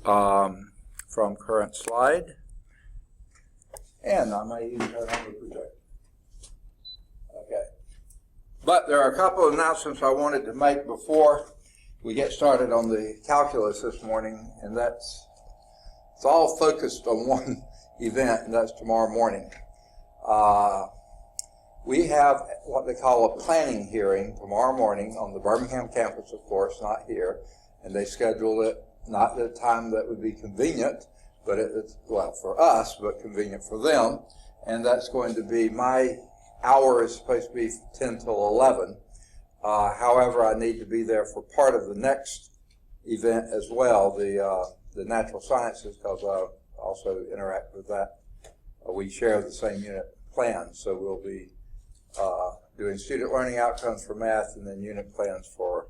from current slide. And I may even turn on the projector. Okay. But there are a couple of announcements I wanted to make before we get started on the calculus this morning, and it's all focused on one event, and that's tomorrow morning. We have what they call a planning hearing tomorrow morning on the Birmingham campus, of course, not here, and they scheduled it not at a time that would be convenient, but it's, well, for us, but convenient for them, and that's going to be, my hour is supposed to be 10 till 11. However, I need to be there for part of the next event as well, the natural sciences, because I also interact with that. We share the same unit plans, so we'll be doing student learning outcomes for math and then unit plans for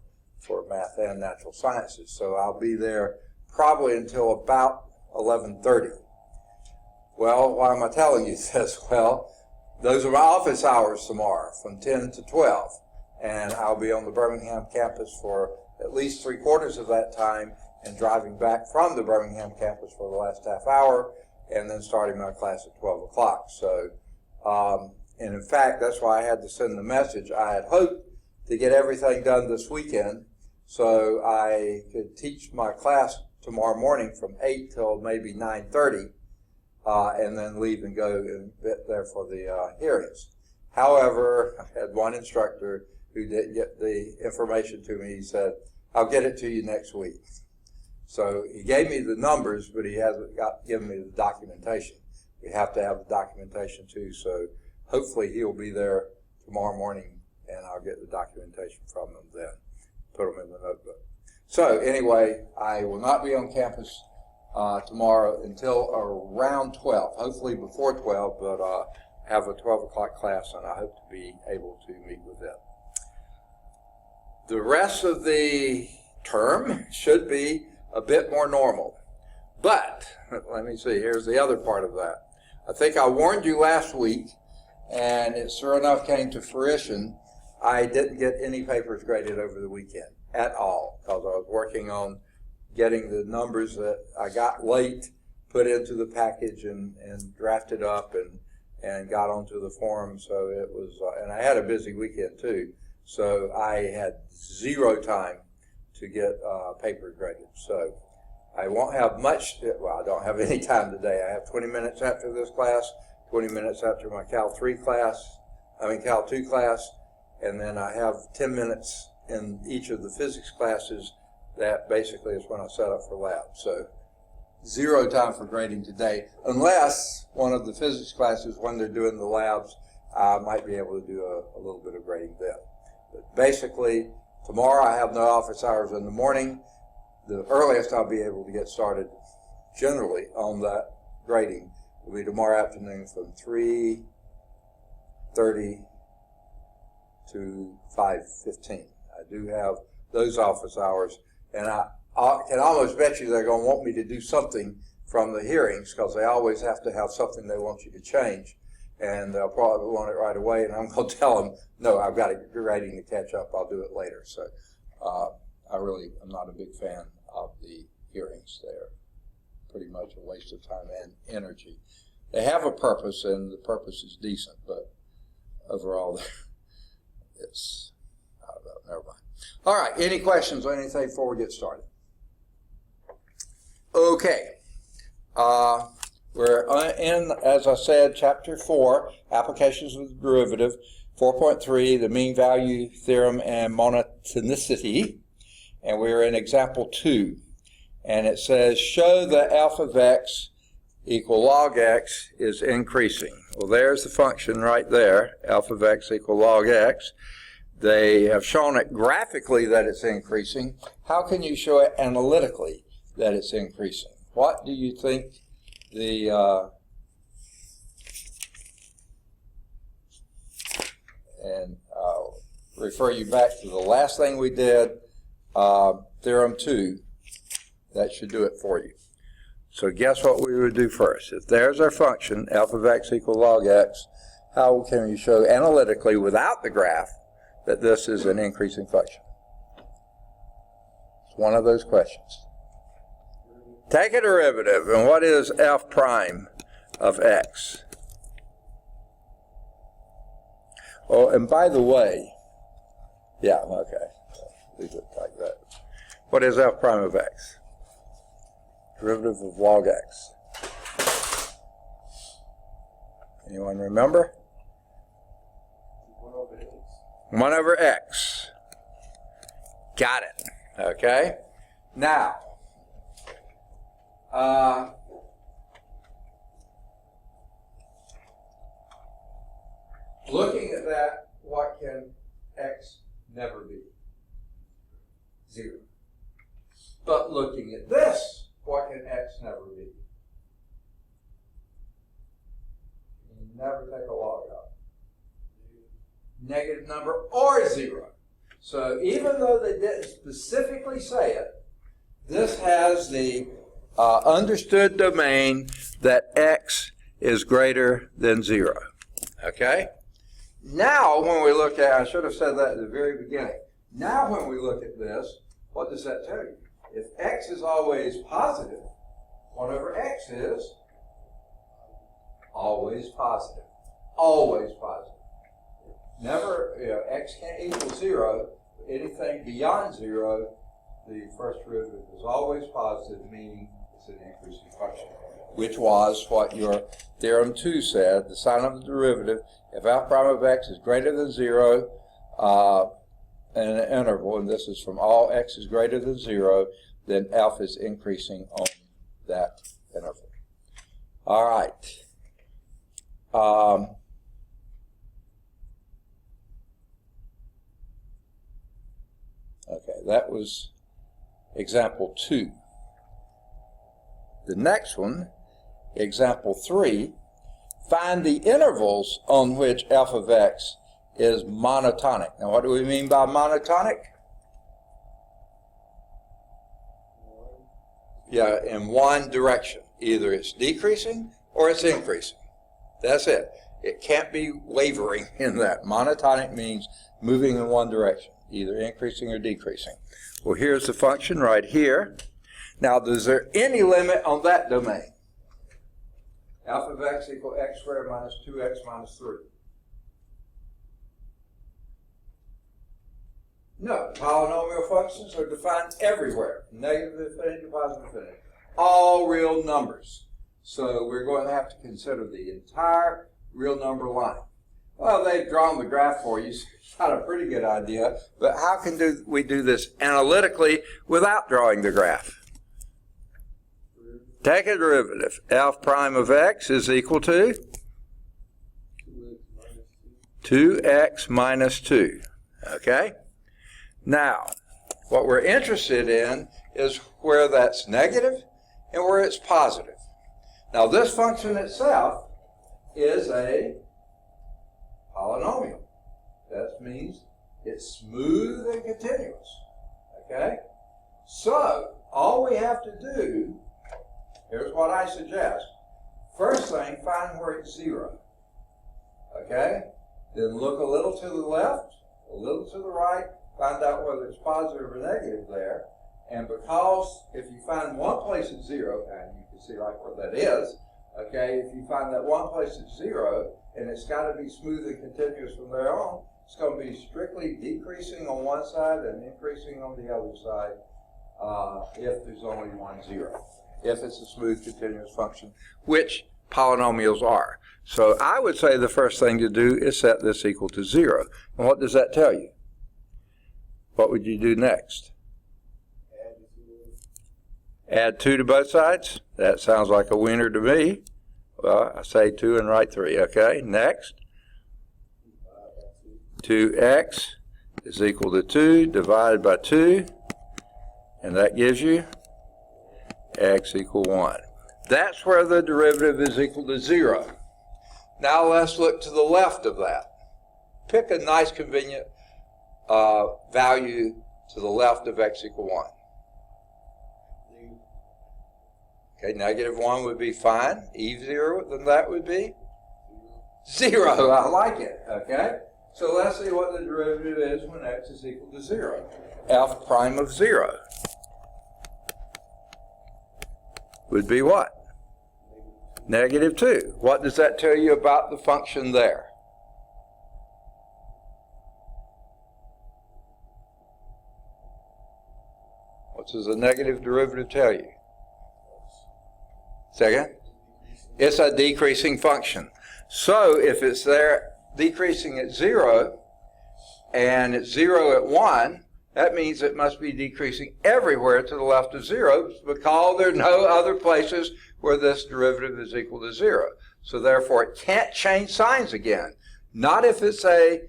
math and natural sciences. So I'll be there probably until about 11:30. Well, why am I telling you this? Well, those are my office hours tomorrow from 10 to 12, and I'll be on the Birmingham campus for at least 3/4 of that time and driving back from the Birmingham campus for the last half hour and then starting my class at 12 o'clock. So, and in fact, that's why I had to send the message. I had hoped to get everything done this weekend so I could teach my class tomorrow morning from 8 till maybe 9:30, and then leave and go and get there for the hearings. However, I had one instructor who didn't get the information to me. He said, "I'll get it to you next week." So he gave me the numbers, but he hasn't given me the documentation. We have to have the documentation too, so hopefully he'll be there tomorrow morning and I'll get the documentation from him then, put them in the notebook. So anyway, I will not be on campus tomorrow until around 12, hopefully before 12, but have a 12 o'clock class and I hope to be able to meet with them. The rest of the term should be a bit more normal. But, let me see, here's the other part of that. I think I warned you last week, and it sure enough came to fruition. I didn't get any papers graded over the weekend at all, because I was working on getting the numbers that I got late put into the package and drafted up and got onto the form. So it was, and I had a busy weekend too, so I had zero time to get papers graded. So I won't have much, well, I don't have any time today. I have 20 minutes after this class, 20 minutes after my Cal 2 class, and then I have 10 minutes in each of the physics classes. That basically is when I set up for lab. So zero time for grading today, unless one of the physics classes, when they're doing the labs, I might be able to do a little bit of grading then. But basically, tomorrow I have no office hours in the morning. The earliest I'll be able to get started generally on that grading will be tomorrow afternoon from 3:30 to 5:15. I do have those office hours, and I can almost bet you they're going to want me to do something from the hearings, because they always have to have something they want you to change, and they'll probably want it right away, and I'm going to tell them, no, I've got grading to catch up, I'll do it later. So I really am not a big fan of the hearings. They're pretty much a waste of time and energy. They have a purpose, and the purpose is decent, but overall, it's, I don't know, never mind. All right, any questions or anything before we get started? Okay. We're in, as I said, Chapter 4, Applications of the Derivative, 4.3, the mean value theorem and monotonicity, and we're in example 2. And it says, show that f of x equal log x is increasing. Well, there's the function right there, f of x equal log x. They have shown it graphically that it's increasing. How can you show it analytically that it's increasing? What do you think the and I'll refer you back to the last thing we did, theorem 2. That should do it for you. So guess what we would do first? If there's our function, f of x equal log x, how can you show analytically without the graph that this is an increasing function? It's one of those questions. Take a derivative, and what is f prime of x? Oh, and by the way, yeah, okay, leave it like that. What is f prime of x? Derivative of log x. Anyone remember? 1 over x. Got it. Okay. Now, looking at that, what can x never be? 0. But looking at this, what can x never be? You never take a log out. Negative number or 0. So even though they didn't specifically say it, this has the understood domain that x is greater than 0. Okay? Now when we look at, I should have said that at the very beginning. Now when we look at this, what does that tell you? If x is always positive, 1 over x is always positive. Always positive. Never, x can't equal 0. Anything beyond 0, the first derivative is always positive, meaning it's an increasing function, which was what your theorem 2 said. The sign of the derivative, if f prime of x is greater than 0 in an interval, and this is from all x is greater than 0, then f is increasing on that interval. All right. Okay, that was example 2. The next one, example 3, find the intervals on which f of x is monotonic. Now, what do we mean by monotonic? Yeah, in one direction. Either it's decreasing or it's increasing. That's it. It can't be wavering in that. Monotonic means moving in one direction, either increasing or decreasing. Well, here's the function right here. Now, is there any limit on that domain? F of x equal x squared minus 2x minus 3. No, polynomial functions are defined everywhere. Negative infinity, positive infinity. All real numbers. So we're going to have to consider the entire real number line. Well, they've drawn the graph for you, so you've got a pretty good idea. But how can we do this analytically without drawing the graph? Take a derivative. F prime of x is equal to 2x minus 2. Okay? Now, what we're interested in is where that's negative and where it's positive. Now, this function itself is a polynomial. That means it's smooth and continuous. Okay? So, all we have to do, here's what I suggest. First thing, find where it's 0. Okay? Then look a little to the left, a little to the right, find out whether it's positive or negative there. And because if you find one place at 0, and you can see right where that is, okay, if you find that one place at 0, and it's got to be smooth and continuous from there on, it's going to be strictly decreasing on one side and increasing on the other side if there's only one 0. If it's a smooth continuous function, which polynomials are. So I would say the first thing to do is set this equal to 0. And what does that tell you? What would you do next? Add 2 to both sides? That sounds like a winner to me. Well, I say 2 and write 3. Okay, next. 2x is equal to 2 divided by 2. And that gives you x equal 1. That's where the derivative is equal to 0. Now let's look to the left of that. Pick a nice convenient value to the left of x equal 1. Okay, negative 1 would be fine. E0, then that would be 0. I like it. Okay? So let's see what the derivative is when x is equal to 0. F prime of 0. would be what? Negative 2. What does that tell you about the function there? What does a negative derivative tell you? Second? It's a decreasing function. So if it's there decreasing at 0 and it's 0 at 1, that means it must be decreasing everywhere to the left of 0 because there are no other places where this derivative is equal to 0. So therefore it can't change signs again. Not if it's a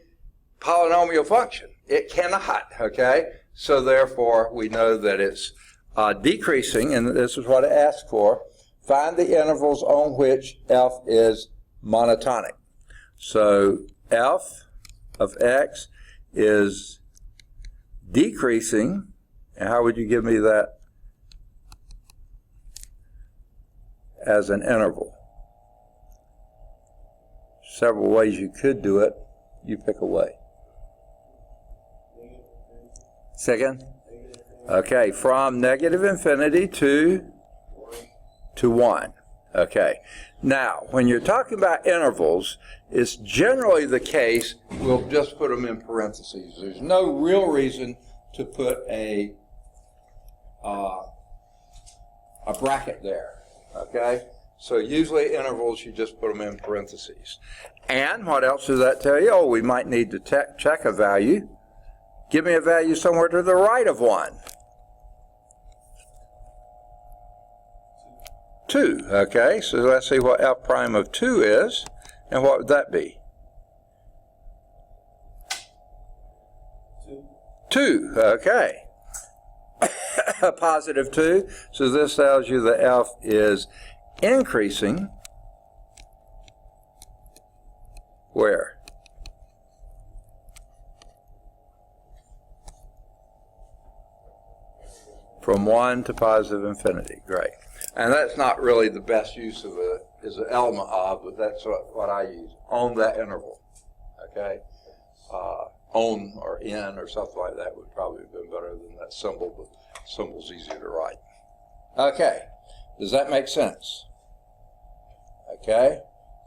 polynomial function. It cannot, okay? So therefore we know that it's decreasing, and this is what it asks for. Find the intervals on which f is monotonic. So f of x is decreasing, and how would you give me that as an interval? Several ways you could do it. You pick a way. Second? Okay, from negative infinity to 1. Okay. Now, when you're talking about intervals, it's generally the case we'll just put them in parentheses. There's no real reason to put a bracket there. Okay? So usually intervals, you just put them in parentheses. And what else does that tell you? Oh, we might need to check a value. Give me a value somewhere to the right of 1. 2, okay, so let's see what f prime of 2 is, and what would that be? 2, okay. Positive 2, so this tells you that f is increasing. Where? From 1 to positive infinity, great. And that's not really the best use of it, is an element of, but that's what I use, on that interval, okay? On or in or something like that would probably have been better than that symbol, but symbol's easier to write. Okay, does that make sense? Okay,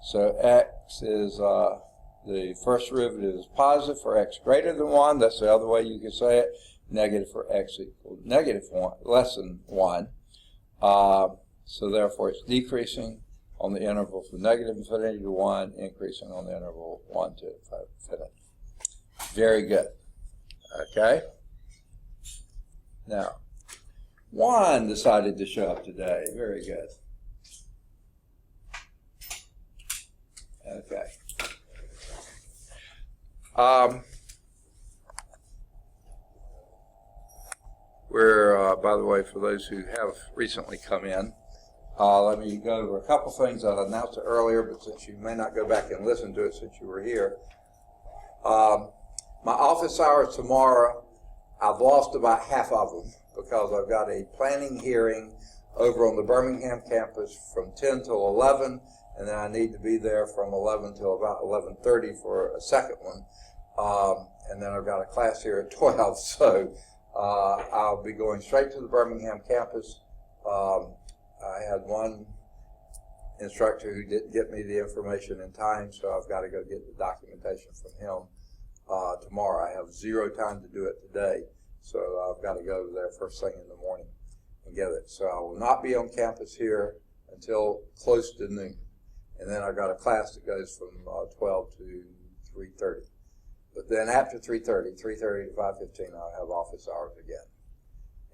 so x is, the first derivative is positive for x greater than 1, that's the other way you can say it, negative for x equal negative 1, less than 1. So therefore it's decreasing on the interval from negative infinity to 1, increasing on the interval 1 to infinity. Very good. Okay? Now, 1 decided to show up today. Very good. Okay. We're, by the way, for those who have recently come in, let me go over a couple things. I announced it earlier, but since you may not go back and listen to it since you were here. My office hours tomorrow, I've lost about half of them because I've got a planning hearing over on the Birmingham campus from 10 till 11, and then I need to be there from 11 till about 11:30 for a second one. And then I've got a class here at 12, so I'll be going straight to the Birmingham campus. I had one instructor who didn't get me the information in time, so I've got to go get the documentation from him tomorrow. I have zero time to do it today, so I've got to go over there first thing in the morning and get it. So I will not be on campus here until close to noon. And then I've got a class that goes from 12 to 3:30. But then after 3:30 to 5:15, I'll have office hours again.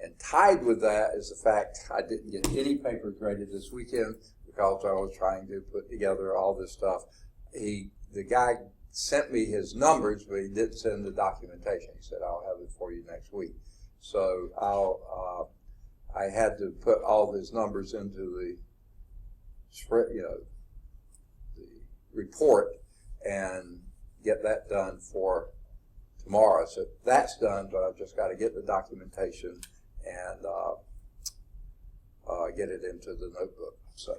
And tied with that is the fact I didn't get any papers graded this weekend because I was trying to put together all this stuff. The guy sent me his numbers, but he didn't send the documentation. He said, I'll have it for you next week. So I had to put all his numbers into the spread, the report and get that done for tomorrow. So that's done, but I've just got to get the documentation and get it into the notebook. So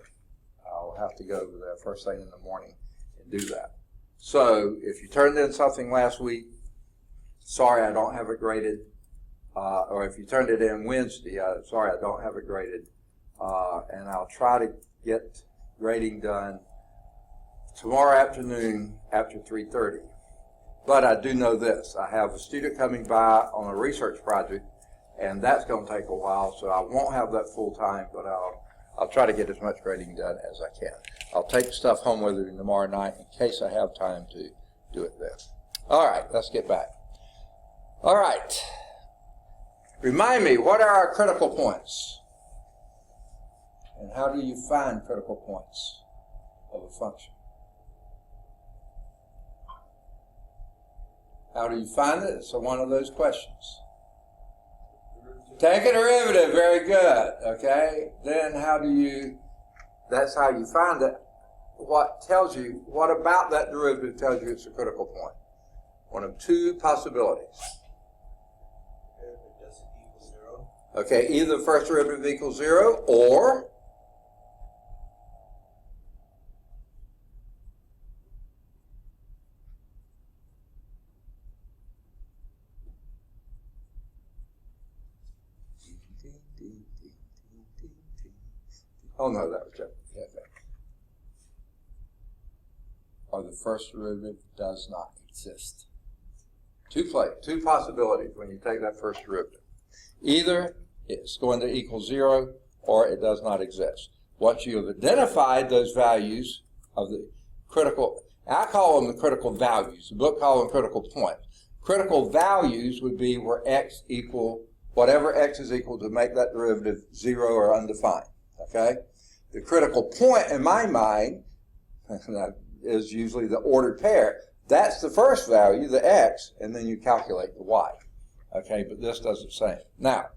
I'll have to go over there first thing in the morning and do that. So if you turned in something last week, sorry, I don't have it graded. Or if you turned it in Wednesday, sorry, I don't have it graded. and I'll try to get grading done tomorrow afternoon after 3:30. But I do know this. I have a student coming by on a research project, and that's going to take a while, so I won't have that full time, but I'll try to get as much grading done as I can. I'll take stuff home with me tomorrow night in case I have time to do it then. All right, let's get back. All right. Remind me, what are our critical points? And how do you find critical points of a function? How do you find it? It's one of those questions. Take a derivative, very good, okay? Then that's how you find it. What about that derivative tells you it's a critical point? One of two possibilities. If it doesn't equal 0. Okay, either the first derivative equals 0 or oh no, that was Jeff. Yeah, or the first derivative does not exist. Two possibilities when you take that first derivative. Either it's going to equal 0 or it does not exist. Once you have identified those values of the critical, I call them the critical values. The book calls them critical points. Critical values would be where x equal, whatever x is equal to make that derivative 0 or undefined. Okay? The critical point in my mind is usually the ordered pair. That's the first value, the x, and then you calculate the y. Okay, but this does the same. Now,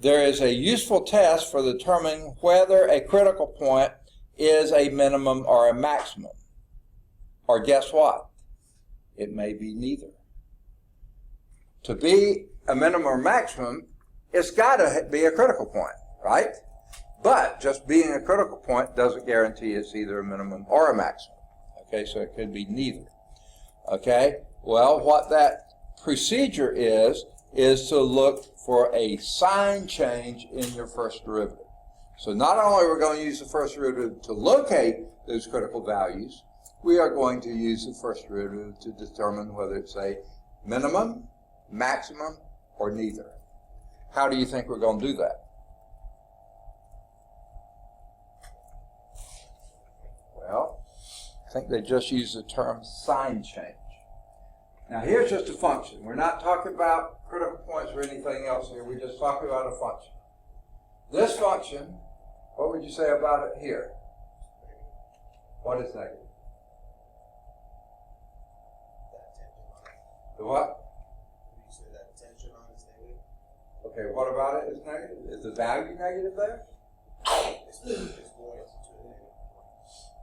there is a useful test for determining whether a critical point is a minimum or a maximum. Or guess what? It may be neither. To be a minimum or maximum, it's got to be a critical point, right? But just being a critical point doesn't guarantee it's either a minimum or a maximum. Okay, so it could be neither. Okay, well, what that procedure is to look for a sign change in your first derivative. So not only are we going to use the first derivative to locate those critical values, we are going to use the first derivative to determine whether it's a minimum, maximum, or neither. How do you think we're going to do that? Well, I think they just use the term sign change. Now here's just a function. We're not talking about critical points or anything else here. We're just talking about a function. This function, what would you say about it here? What is negative? That tension on it. The what? You say that tension on it is negative? Okay, what about it is negative? Is the value negative there? It's going to a negative point.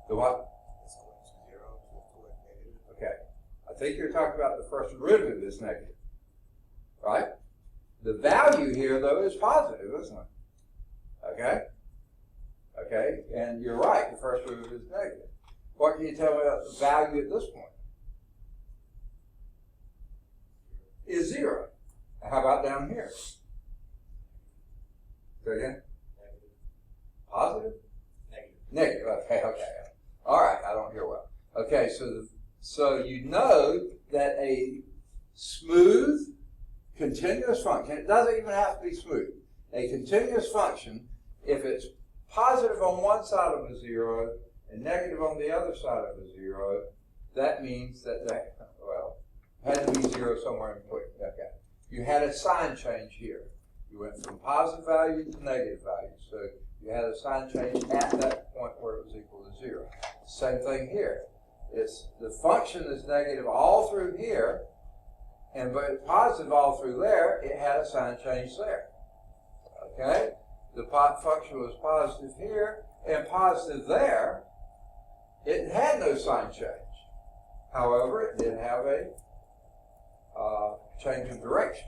The what? It's going to 0 to a negative. Okay. I think you're talking about the first derivative is negative, right? The value here, though, is positive, isn't it? Okay? Okay, and you're right, the first derivative is negative. What can you tell me about the value at this point? Is 0. How about down here? Say again? Negative. Positive? Negative. Negative, okay. All right, I don't hear well. Okay, so you know that a smooth, continuous function, it doesn't even have to be smooth. A continuous function, if it's positive on one side of a 0 and negative on the other side of a 0, that means that had to be 0 somewhere in between. Okay. You had a sign change here. You went from positive value to negative value. So you had a sign change at that point where it was equal to 0. Same thing here. The function is negative all through here, but it's positive all through there. It had a sign change there. Okay? The function was positive here and positive there. It had no sign change. However, it did have a change of direction.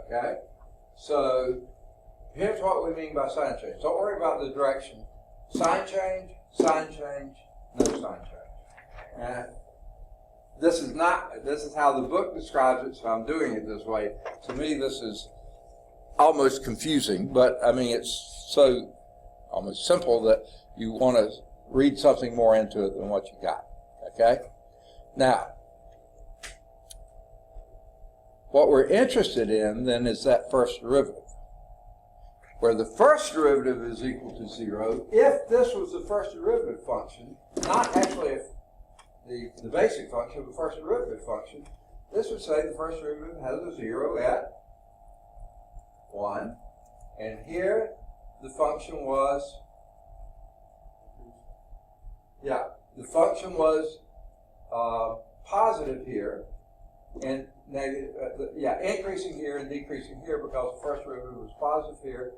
Okay? So here's what we mean by sign change. Don't worry about the direction. Sign change, no sign change. And this is how the book describes it, so I'm doing it this way. To me, this is almost confusing, but I mean, it's so almost simple that you want to read something more into it than what you got, okay? Now, what we're interested in then is that first derivative, where the first derivative is equal to 0 if this was the first derivative function, not actually if the basic function, the first derivative function. This would say the first derivative has a 0 at 1, and here the function was, the function was positive here, and negative, increasing here and decreasing here because the first derivative was positive here,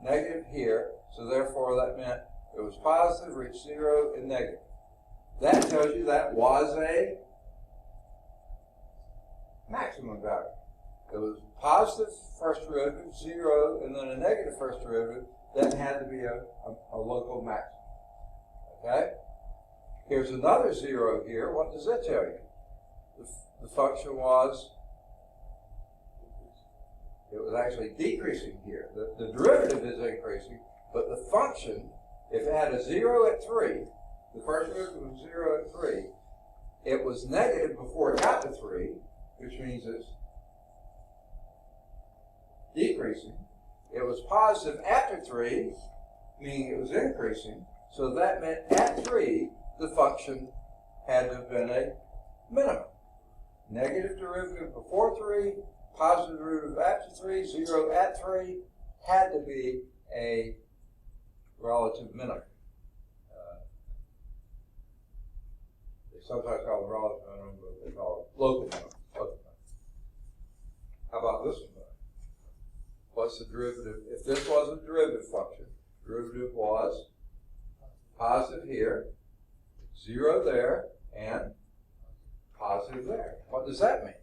negative here, so therefore that meant it was positive, reached 0, and negative. That tells you that was a maximum value. It was positive first derivative, 0, and then a negative first derivative. That had to be a local maximum. Okay? Here's another 0 here. What does that tell you? The function was, it was actually decreasing here. The derivative is increasing, but the function, if it had a 0 at 3, the first derivative was 0 at 3, it was negative before it got to 3, which means it's decreasing. It was positive after 3, meaning it was increasing. So that meant at 3, the function had to have been a minimum. Negative derivative before 3, positive derivative after 3, 0 at 3, had to be a relative minimum. They sometimes call it relative minimum, but they call it local minimum. How about this one? What's the derivative? If this was a derivative function, derivative was positive here, 0 there, and positive there. What does that mean?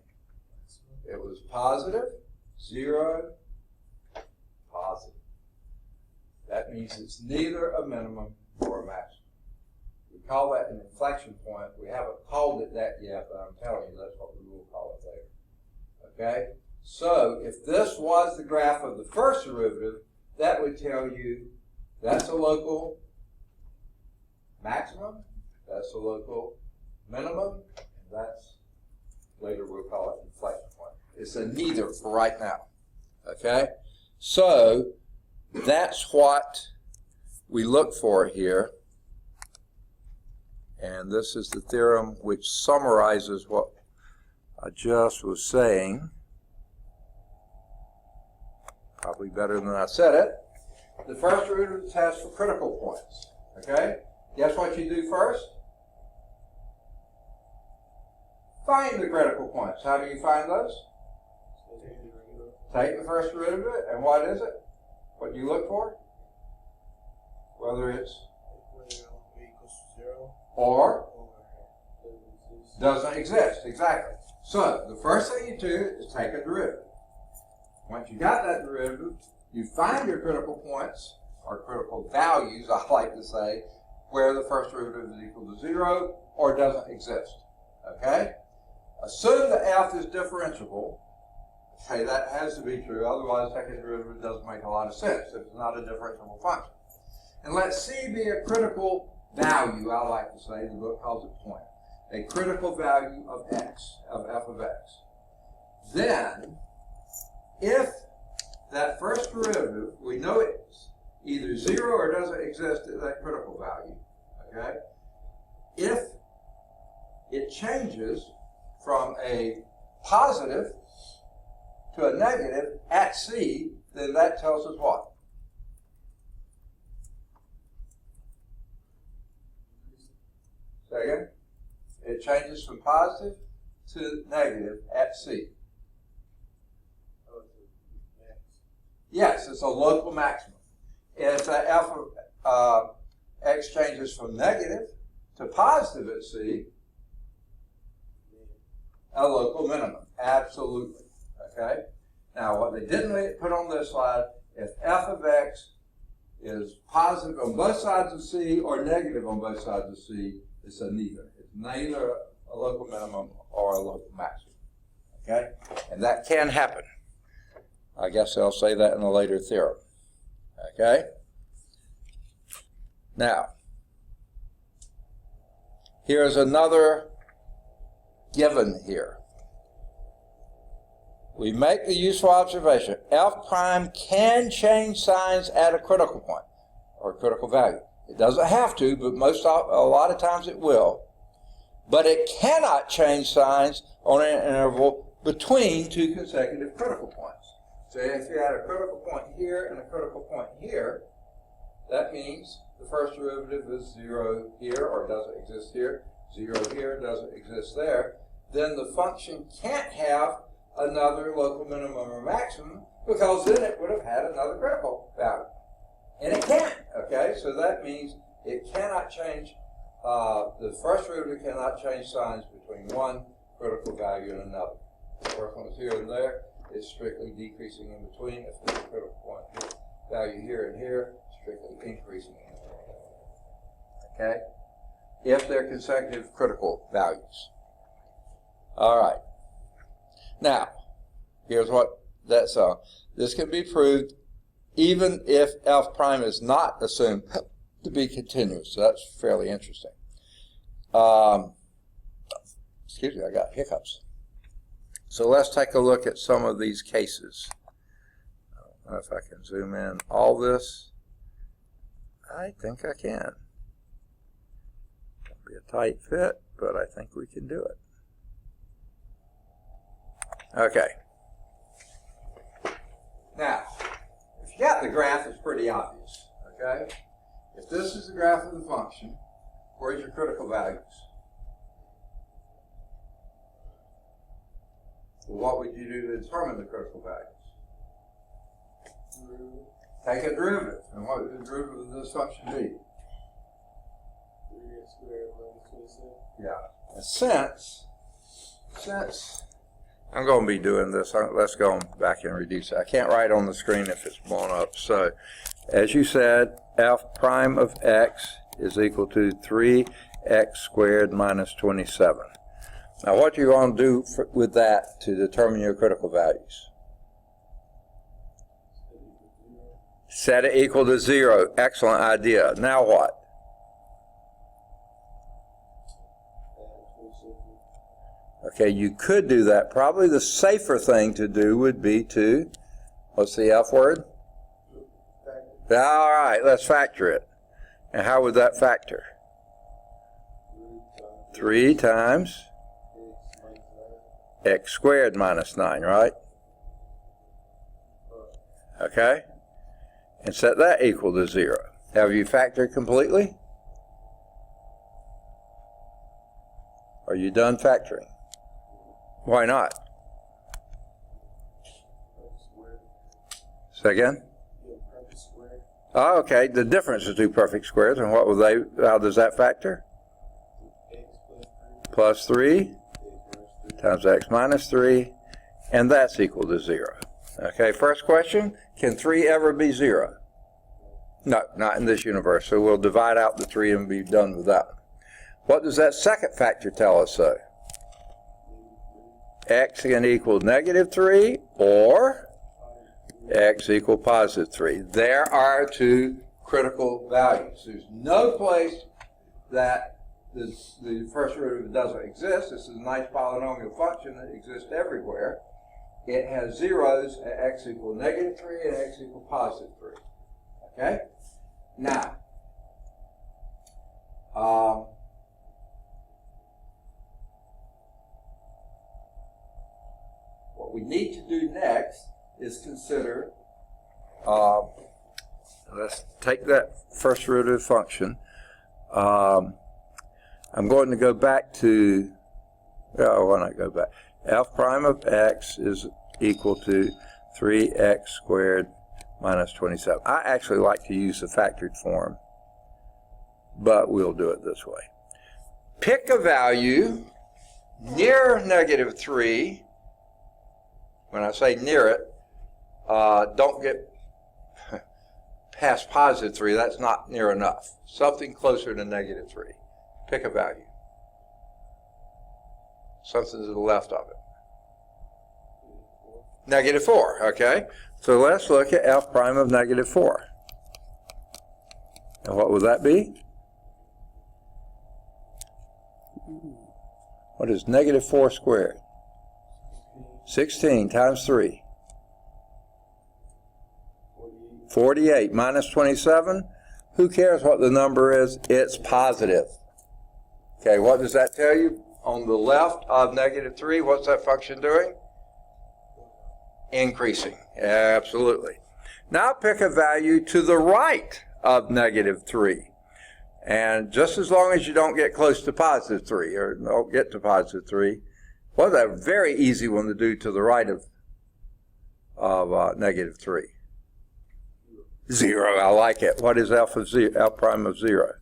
It was positive, 0, positive. That means it's neither a minimum nor a maximum. We call that an inflection point. We haven't called it that yet, but I'm telling you that's what we will call it later. Okay? So if this was the graph of the first derivative, that would tell you that's a local maximum, that's a local minimum, and that's, later we'll call it inflection point. It's a neither for right now. Okay? So that's what we look for here. And this is the theorem which summarizes what I just was saying. Probably better than I said it. The first derivative test for critical points. Okay? Guess what you do first? Find the critical points. How do you find those? Take the first derivative, and what is it? What do you look for? Whether it's or doesn't exist. Exactly. So the first thing you do is take a derivative. Once you got that derivative, you find your critical points, or critical values, I like to say, where the first derivative is equal to 0 or doesn't exist. Okay? Assume that f is differentiable. Okay, that has to be true, otherwise second derivative doesn't make a lot of sense if it's not a differentiable function. And let c be a critical value, I like to say, the book calls it point. A critical value of x, of f of x. Then, if that first derivative, we know it's either 0 or doesn't exist at that critical value, okay? If it changes from a positive to a negative at c, then that tells us what? Say again? It changes from positive to negative at c. Yes, it's a local maximum. If the f of x changes from negative to positive at c, a local minimum. Absolutely. Okay? Now, what they didn't put on this slide, if f of x is positive on both sides of c or negative on both sides of c, it's a neither. It's neither a local minimum or a local maximum. Okay? And that can happen. I guess they'll say that in a later theorem. Okay? Now, here's another given here. We make the useful observation, f prime can change signs at a critical point, or critical value. It doesn't have to, but a lot of times it will. But it cannot change signs on an interval between two consecutive critical points. So if you had a critical point here and a critical point here, that means the first derivative is 0 here, or doesn't exist here, 0 here, doesn't exist there. Then the function can't have another local minimum or maximum, because then it would have had another critical value. And it can't, okay? So that means it cannot change, the first derivative cannot change signs between one critical value and another. The first one is here and there. It's strictly decreasing in between. If there's a critical point here, value here and here, strictly increasing in between. Okay? If they're consecutive critical values. All right. Now, here's what that's on. This can be proved even if f prime is not assumed to be continuous. So that's fairly interesting. Excuse me, I got hiccups. So let's take a look at some of these cases. I don't know if I can zoom in all this. I think I can. It'll be a tight fit, but I think we can do it. Okay. Now, if you got the graph, it's pretty obvious. Okay? If this is the graph of the function, where's your critical values? Well, what would you do to determine the critical values? Take a derivative. And what would the derivative of this function be? 3x squared minus 27. Yeah. And since I'm going to be doing this, let's go back and reduce it. I can't write on the screen if it's blown up. So, as you said, f prime of x is equal to 3x squared minus 27. Now, what you're going to do with that to determine your critical values? Set it equal to 0. Excellent idea. Now what? Okay, you could do that. Probably the safer thing to do would be to, what's the F word? All right, let's factor it. And how would that factor? 3 times x squared minus 9, right? Okay? And set that equal to 0. Have you factored completely? Are you done factoring? Why not? Say again? Oh, okay. The difference is two perfect squares, and what will they? How does that factor? Plus 3 times x minus 3, and that's equal to 0. Okay. First question: can 3 ever be 0? No, not in this universe. So we'll divide out the 3 and be done with that. What does that second factor tell us, though? X can equal negative 3 or x equal positive 3. There are two critical values. There's no place that the first derivative doesn't exist. This is a nice polynomial function that exists everywhere. It has zeros at x equal negative 3 and x equal positive 3. Okay? Now, what we need to do next is consider, let's take that first derivative function. I'm going to go back to, why not go back? F prime of x is equal to 3x squared minus 27. I actually like to use the factored form, but we'll do it this way. Pick a value near negative 3. When I say near it, don't get past positive 3. That's not near enough. Something closer to negative 3. Pick a value. Something to the left of it. Negative 4, okay? So let's look at f prime of negative 4. And what would that be? What is negative 4 squared? 16 times 3. 48 minus 27. Who cares what the number is? It's positive. Okay, what does that tell you? On the left of negative 3, what's that function doing? Increasing. Absolutely. Now pick a value to the right of negative 3. And just as long as you don't get close to positive 3, or don't get to positive 3, what's a very easy one to do to the right of negative 3? 0. I like it. What is f prime of 0?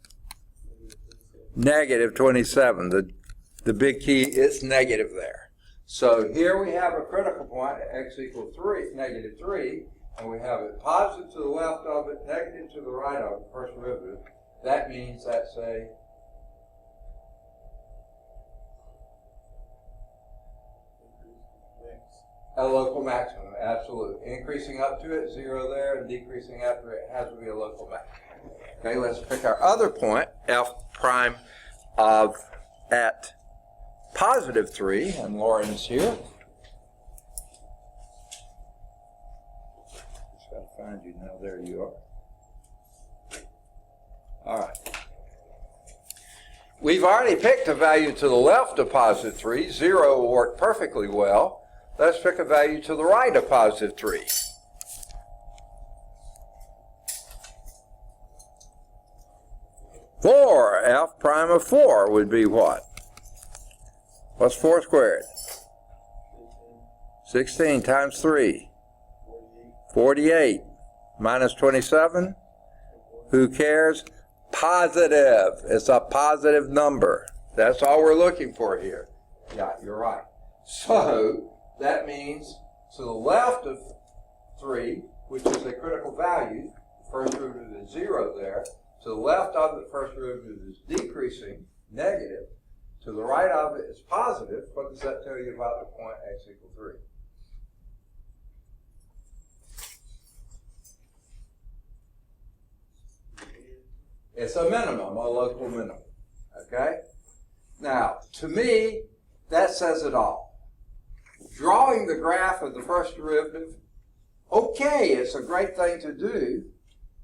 Negative 27. The big key is negative there. So here we have a critical point at x equals negative 3, and we have it positive to the left of it, negative to the right of it, first derivative. That means that's a local maximum, absolutely. Increasing up to it, 0 there, and decreasing after it has to be a local maximum. Okay, let's pick our other point, f prime of at positive 3, and Lauren's here. Just got to find you now. There you are. All right. We've already picked a value to the left of positive 3. 0 will work perfectly well. Let's pick a value to the right of positive 3. Four. F prime of 4 would be what? What's 4 squared? 16 times 3. 48 minus 27. Who cares? Positive. It's a positive number. That's all we're looking for here. Yeah, you're right. So that means to the left of 3, which is a critical value, the first derivative is 0 there. To the left of it, the first derivative is decreasing, negative. To the right of it is positive. What does that tell you about the point x equals 3? It's a minimum, a local minimum. Okay? Now, to me, that says it all. Drawing the graph of the first derivative, okay, it's a great thing to do.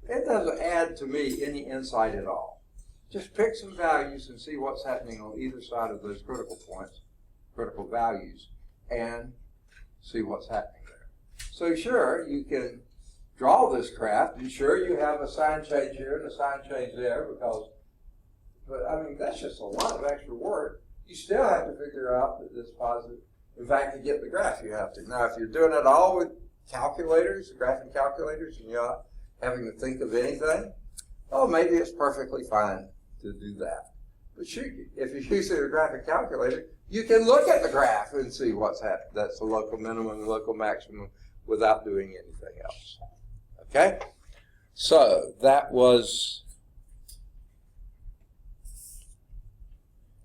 It doesn't add to me any insight at all. Just pick some values and see what's happening on either side of those critical points, critical values, and see what's happening there. So sure, you can draw this graph, and sure you have a sign change here and a sign change there, but I mean, that's just a lot of extra work. You still have to figure out that this positive, in fact, to get the graph you have to. Now, if you're doing it all with calculators, graphing calculators, and you're not having to think of anything, oh, maybe it's perfectly fine to do that. But shoot, if you're using a graphing calculator, you can look at the graph and see what's happening. That's the local minimum and local maximum without doing anything else. Okay? So that was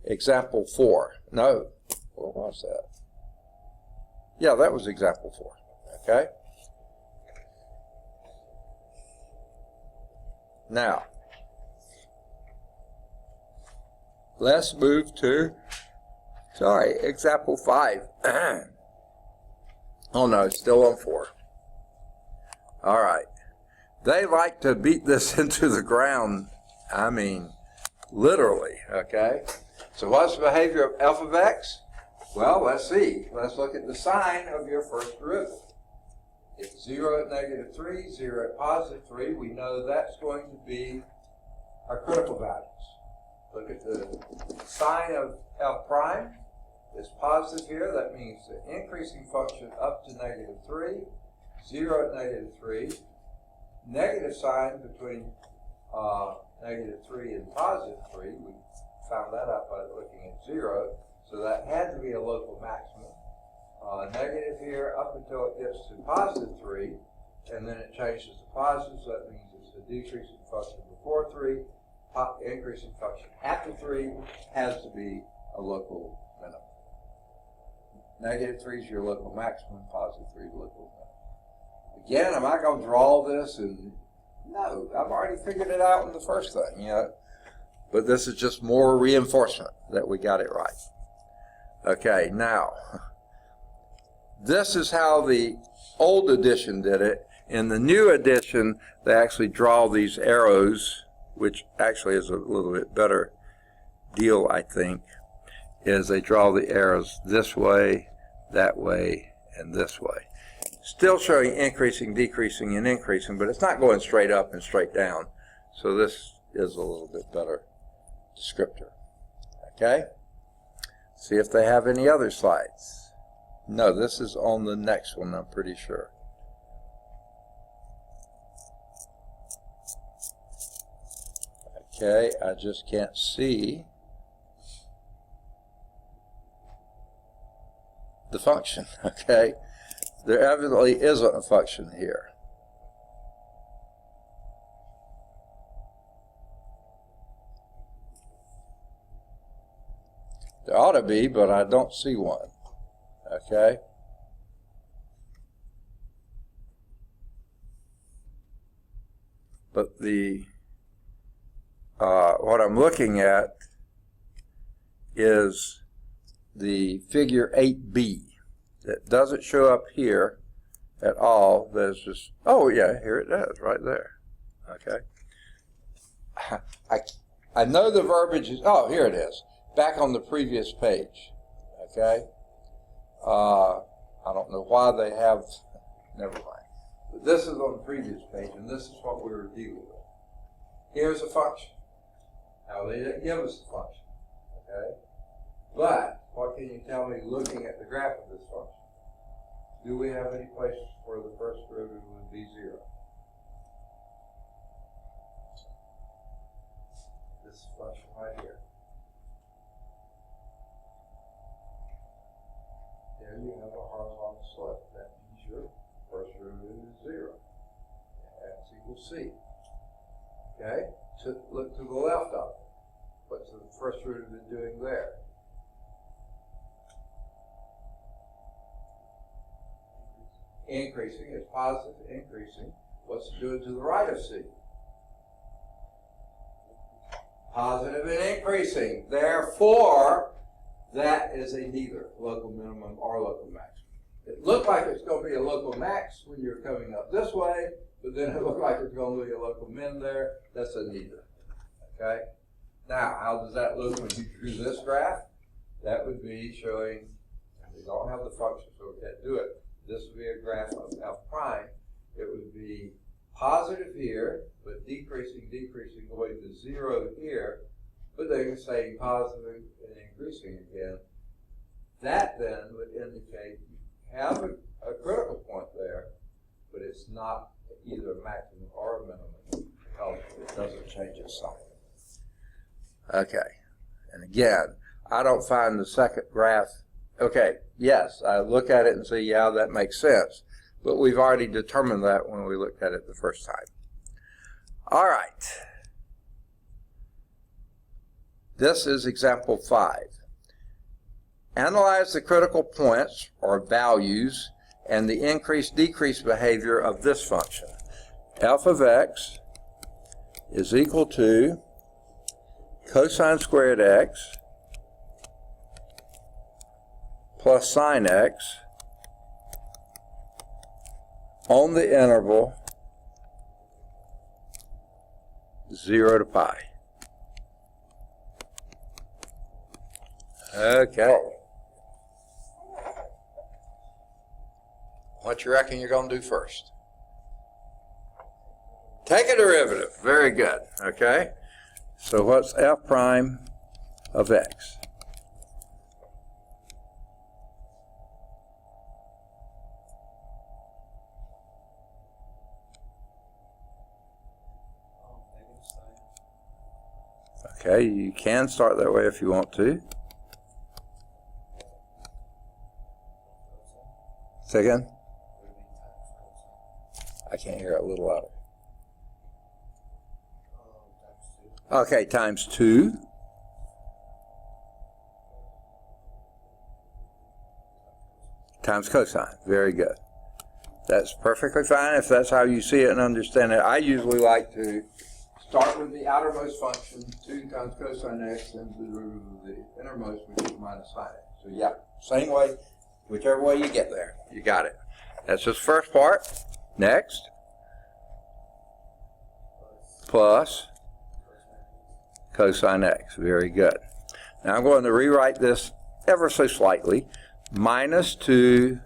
example 4. No, what was that? Yeah, that was example 4. Okay? Now, let's move to, example 5. Oh no, it's still on 4. All right. They like to beat this into the ground, I mean, literally, okay? So what's the behavior of f of x? Well, let's see. Let's look at the sign of your first derivative. It's 0 at negative 3, 0 at positive 3. We know that's going to be our critical values. Look at the sign of f prime. It's positive here. That means the increasing function up to negative 3, 0 at negative 3. Negative sign between negative 3 and positive 3. We found that out by looking at 0. So that had to be a local maximum. Negative here up until it gets to positive 3, and then it changes to positive, so that means it's a decreasing function before 3, increasing function after 3 has to be a local minimum. Negative 3 is your local maximum, positive 3 is local minimum. Again, am I going to draw this? And no, I've already figured it out in the first thing, you know. But this is just more reinforcement that we got it right. Okay, now, this is how the old edition did it. In the new edition, they actually draw these arrows, which actually is a little bit better deal, I think, is they draw the arrows this way, that way, and this way. Still showing increasing, decreasing, and increasing, but it's not going straight up and straight down. So this is a little bit better descriptor. Okay? See if they have any other slides. No, this is on the next one, I'm pretty sure. Okay, I just can't see the function, okay? There evidently isn't a function here. There ought to be, but I don't see one, okay? But the what I'm looking at is the figure 8b. That doesn't show up here at all. There's just, oh yeah, here it does, right there. Okay. I know the verbiage is, oh, here it is, back on the previous page. Okay. I don't know why they have, never mind. But this is on the previous page, and this is what we were dealing with. Here's a function. Now, they didn't give us the function, okay? But what can you tell me looking at the graph of this function? Do we have any places where the first derivative would be 0? This function right here. There you have a horizontal slope. That means your first derivative is 0. X equals C. Okay? So look to the left of it. What's the first derivative doing there? Increasing is positive, increasing. What's it doing to the right of C? Positive and increasing. Therefore, that is a neither local minimum or local maximum. It looked like it's going to be a local max when you're coming up this way, but then it looked like it's going to be a local min there. That's a neither. Okay? Now, how does that look when you drew this graph? That would be showing, we don't have the function, so we can't do it. This would be a graph of f prime. It would be positive here, but decreasing, decreasing, going to 0 here, but then staying positive and increasing again. That then would indicate you have a critical point there, but it's not either a maximum or a minimum because it doesn't change its sign. Okay, and again, I don't find the second graph. Okay, yes, I look at it and say, yeah, that makes sense. But we've already determined that when we looked at it the first time. All right. This is example 5. Analyze the critical points or values and the increase-decrease behavior of this function. F of x is equal to cosine squared x plus sine x on the interval 0 to pi. Okay. What you reckon you're going to do first? Take a derivative. Very good. Okay. So what's f prime of x? Okay, you can start that way if you want to. Say again? I can't hear it a little louder. Okay, times 2. times cosine. Very good. That's perfectly fine if that's how you see it and understand it. I usually like to start with the outermost function, 2 times cosine x, and the derivative of the innermost, which is minus sine x. So yeah, same way, whichever way you get there. You got it. That's just the first part. Next. Plus cosine x. Very good. Now I'm going to rewrite this ever so slightly. Minus 2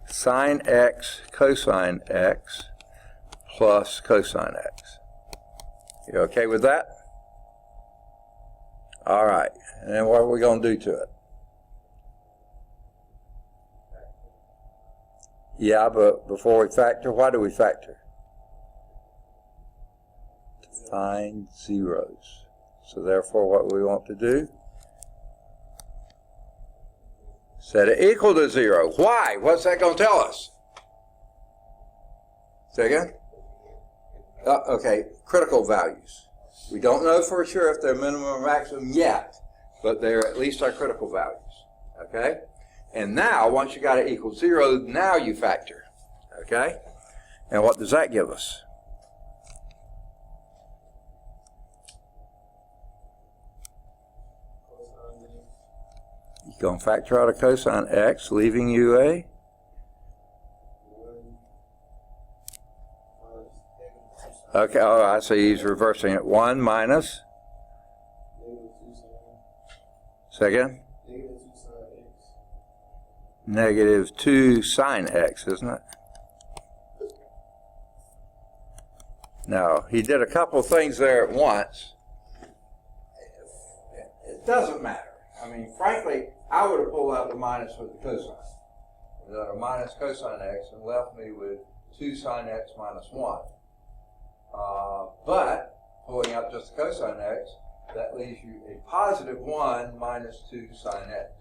sine x cosine x plus cosine x. You okay with that? All right. And then what are we going to do to it? Yeah, but before we factor, why do we factor? To find zeros. So therefore, what we want to do? Set it equal to 0. Why? What's that going to tell us? Say again? Okay, critical values. We don't know for sure if they're minimum or maximum yet, but they're at least our critical values. Okay? And now, once you got it equal 0, now you factor. Okay? And what does that give us? You're going to factor out a cosine x, leaving you a? Okay, oh, I see he's reversing it. 1 minus? Second? Negative 2 sine x, isn't it? Now, he did a couple things there at once. It doesn't matter. I mean, frankly, I would have pulled out the minus with the cosine. A minus cosine x and left me with 2 sine x minus 1. But pulling out just the cosine x, that leaves you a positive 1 minus 2 sine x.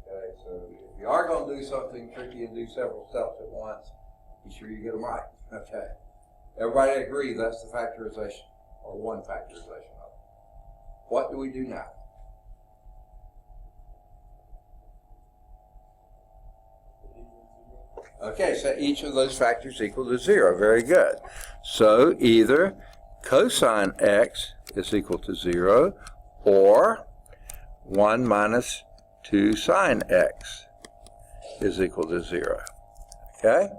Okay, so if you are going to do something tricky and do several steps at once, be sure you get them right. Okay. Everybody agree that's the factorization, or one factorization of it. What do we do now? Okay, so each of those factors equal to 0. Very good. So either cosine x is equal to 0 or 1 minus 2 sine x is equal to 0. Okay?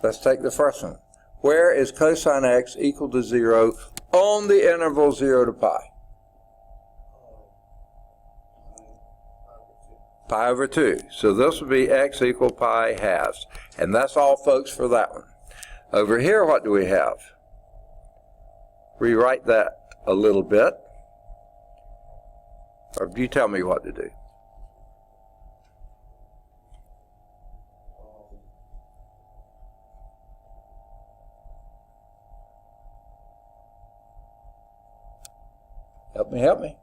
Let's take the first one. Where is cosine x equal to 0 on the interval 0 to pi? Pi over 2. So this would be x equal pi halves. And that's all, folks, for that one. Over here, what do we have? Rewrite that a little bit. Or you tell me what to do. Help me, help me.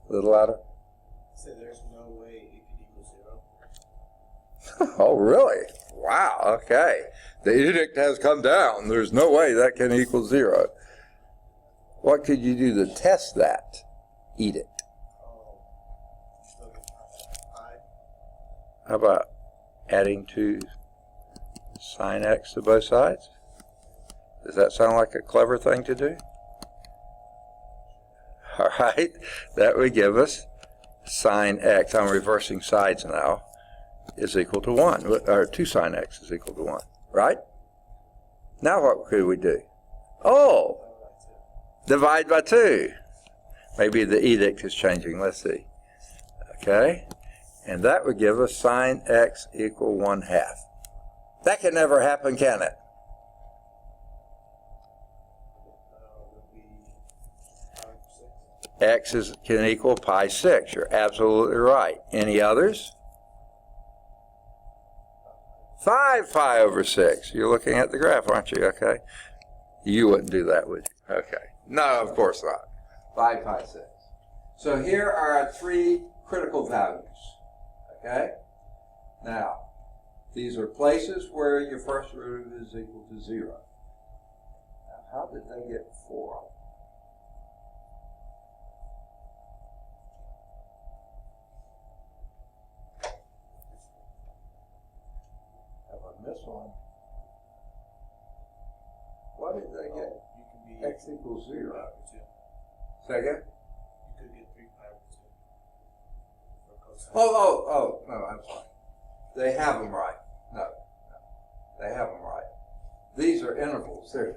A little louder. So there's no way it could equal 0. Oh, really? Wow, okay. The edict has come down. There's no way that can equal 0. What could you do to test that edict? How about adding 2 sine x to both sides? Does that sound like a clever thing to do? All right, that would give us sine x, I'm reversing sides now, is equal to 1, or 2 sine x is equal to 1, right? Now what could we do? Oh, divide by 2. Maybe the edict is changing, let's see. Okay, and that would give us sine x equal 1/2. That can never happen, can it? X can equal pi 6. You're absolutely right. Any others? 5 pi over 6. You're looking at the graph, aren't you? Okay. You wouldn't do that, would you? Okay. No, of course not. 5 pi 6. So here are our 3 critical values. Okay? Now, These are places where your first derivative is equal to 0. Now, how did they get 4? Have I missed one? Why did they get You can be x equals 0? 3 pi over 2. Second? You could get 3 pi over 2. For cosine. No, I'm sorry. They have them right. No, they have them right. These are intervals. They're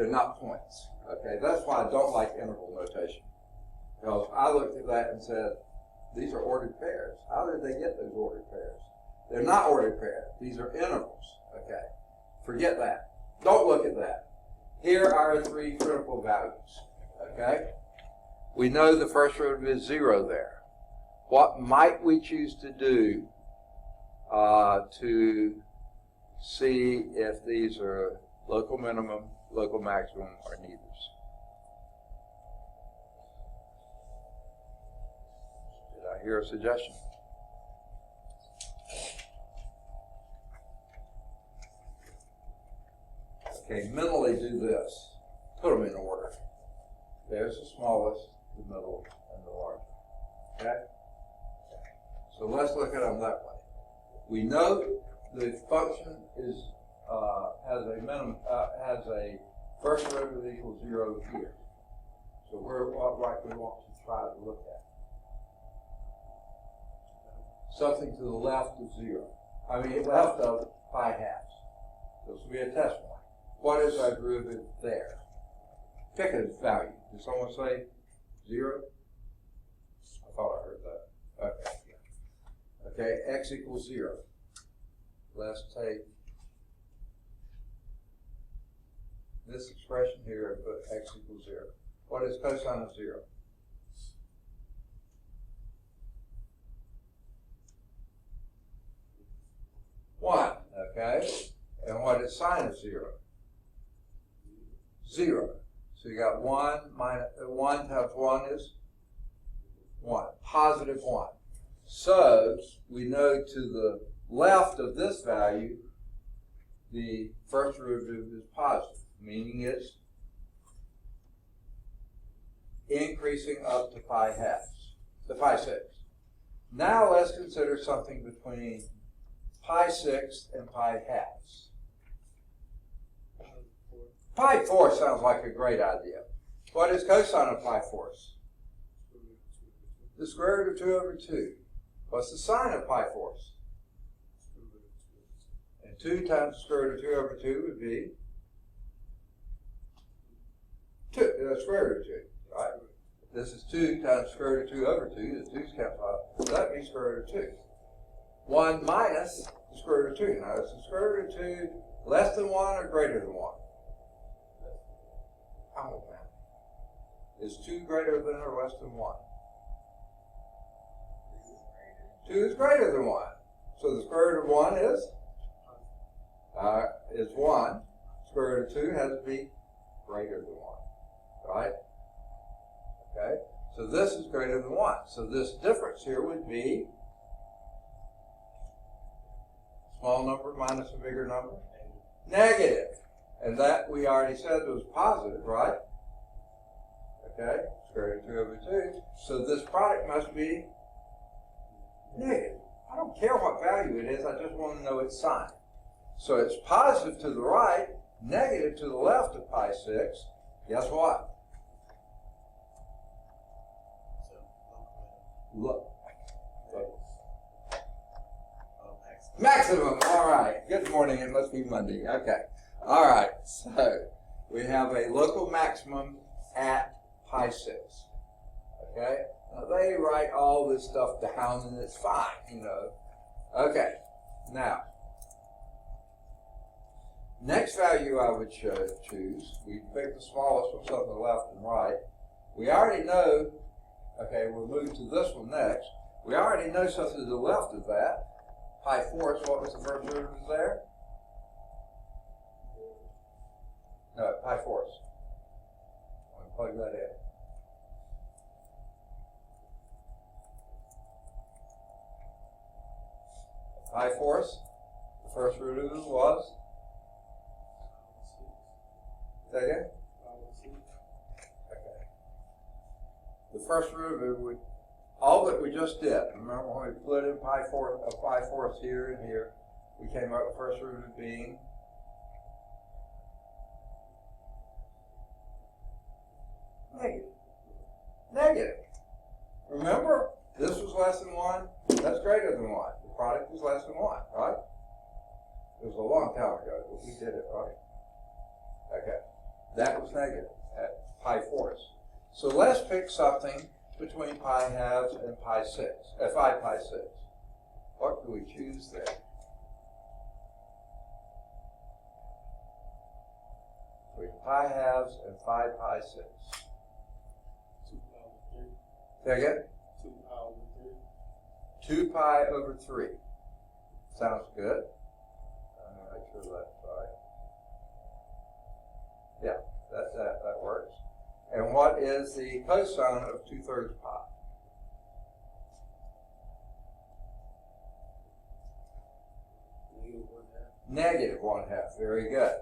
not points. Okay, that's why I don't like interval notation. Because I looked at that and said, these are ordered pairs. How did they get those ordered pairs? They're not ordered pairs. These are intervals. Okay, forget that. Don't look at that. Here are 3 critical values. Okay, we know the first derivative is 0 there. What might we choose to do to see if these are local minimum, local maximum, or neithers? Did I hear a suggestion? Okay, mentally do this. Put them in order. There's the smallest, the middle, and the largest. Okay? So let's look at them that way. We know the function is has a first derivative equals 0 here. So we're what we want to try to look at. Something to the left of 0. I mean, left of pi halves. This will be a test point. What is our derivative there? Pick a value. Did someone say 0? I thought I heard that. Okay. Okay, x equals 0. Let's take this expression here and put x equals 0. What is cosine of 0? One. Okay. And what is sine of 0? 0. So you got 1 minus 1 times 1 is 1. Positive 1. So we know to the left of this value, the first derivative is positive, meaning it's increasing up to pi halves, to pi 6. Now let's consider something between pi 6 and pi halves. Pi 4 sounds like a great idea. What is cosine of pi 4? The square root of 2 over 2. What's the sine of pi 4? And 2 times the square root of 2 over 2 would be 2, square root of 2, right? This is 2 times the square root of 2 over 2. The 2's cancel out. So that means square root of 2. 1 minus the square root of 2. Now, is the square root of 2 less than 1 or greater than 1? Oh, man. Is 2 greater than or less than 1? 2 is greater than 1. So the square root of 1 is 1. Square root of 2 has to be greater than 1. Right? Okay? So this is greater than 1. So this difference here would be small number minus a bigger number? Negative. And that we already said was positive, right? Okay? Square root of 2 over 2. So this product must be negative. I don't care what value it is, I just want to know its sign. So it's positive to the right, negative to the left of pi 6. Guess what? Look. Maximum. All right. Good morning. It must be Monday. Okay. All right. So we have a local maximum at pi 6. Okay. Now they write all this stuff down and it's fine, you know. Okay. Now, next value I would choose, we pick the smallest ones on the left and right. We already know, okay, we'll move to this one next. We already know something to the left of that. Pi 4, so what was the first derivative there? No, pi 4. I'm going to plug that in. Pi 4. First derivative was? Say again? Okay. The first derivative would, all that we just did, remember when we put in pi fourths here and here, we came up with first derivative being negative. Negative. Remember, this was less than 1, that's greater than 1. The product is less than 1, right? It was a long time ago, but we did it, right? Okay. That was negative at pi fourths. So let's pick something between pi halves and pi 5 pi 6. What do we choose there? Between pi halves and 5 pi 6. 2 pi over 3. Say again? 2 pi over 3. 2 pi over 3. Sounds good. I'm going to make sure that's right. Yeah, that works. And what is the cosine of 2/3 pi? Negative 1/2. Very good.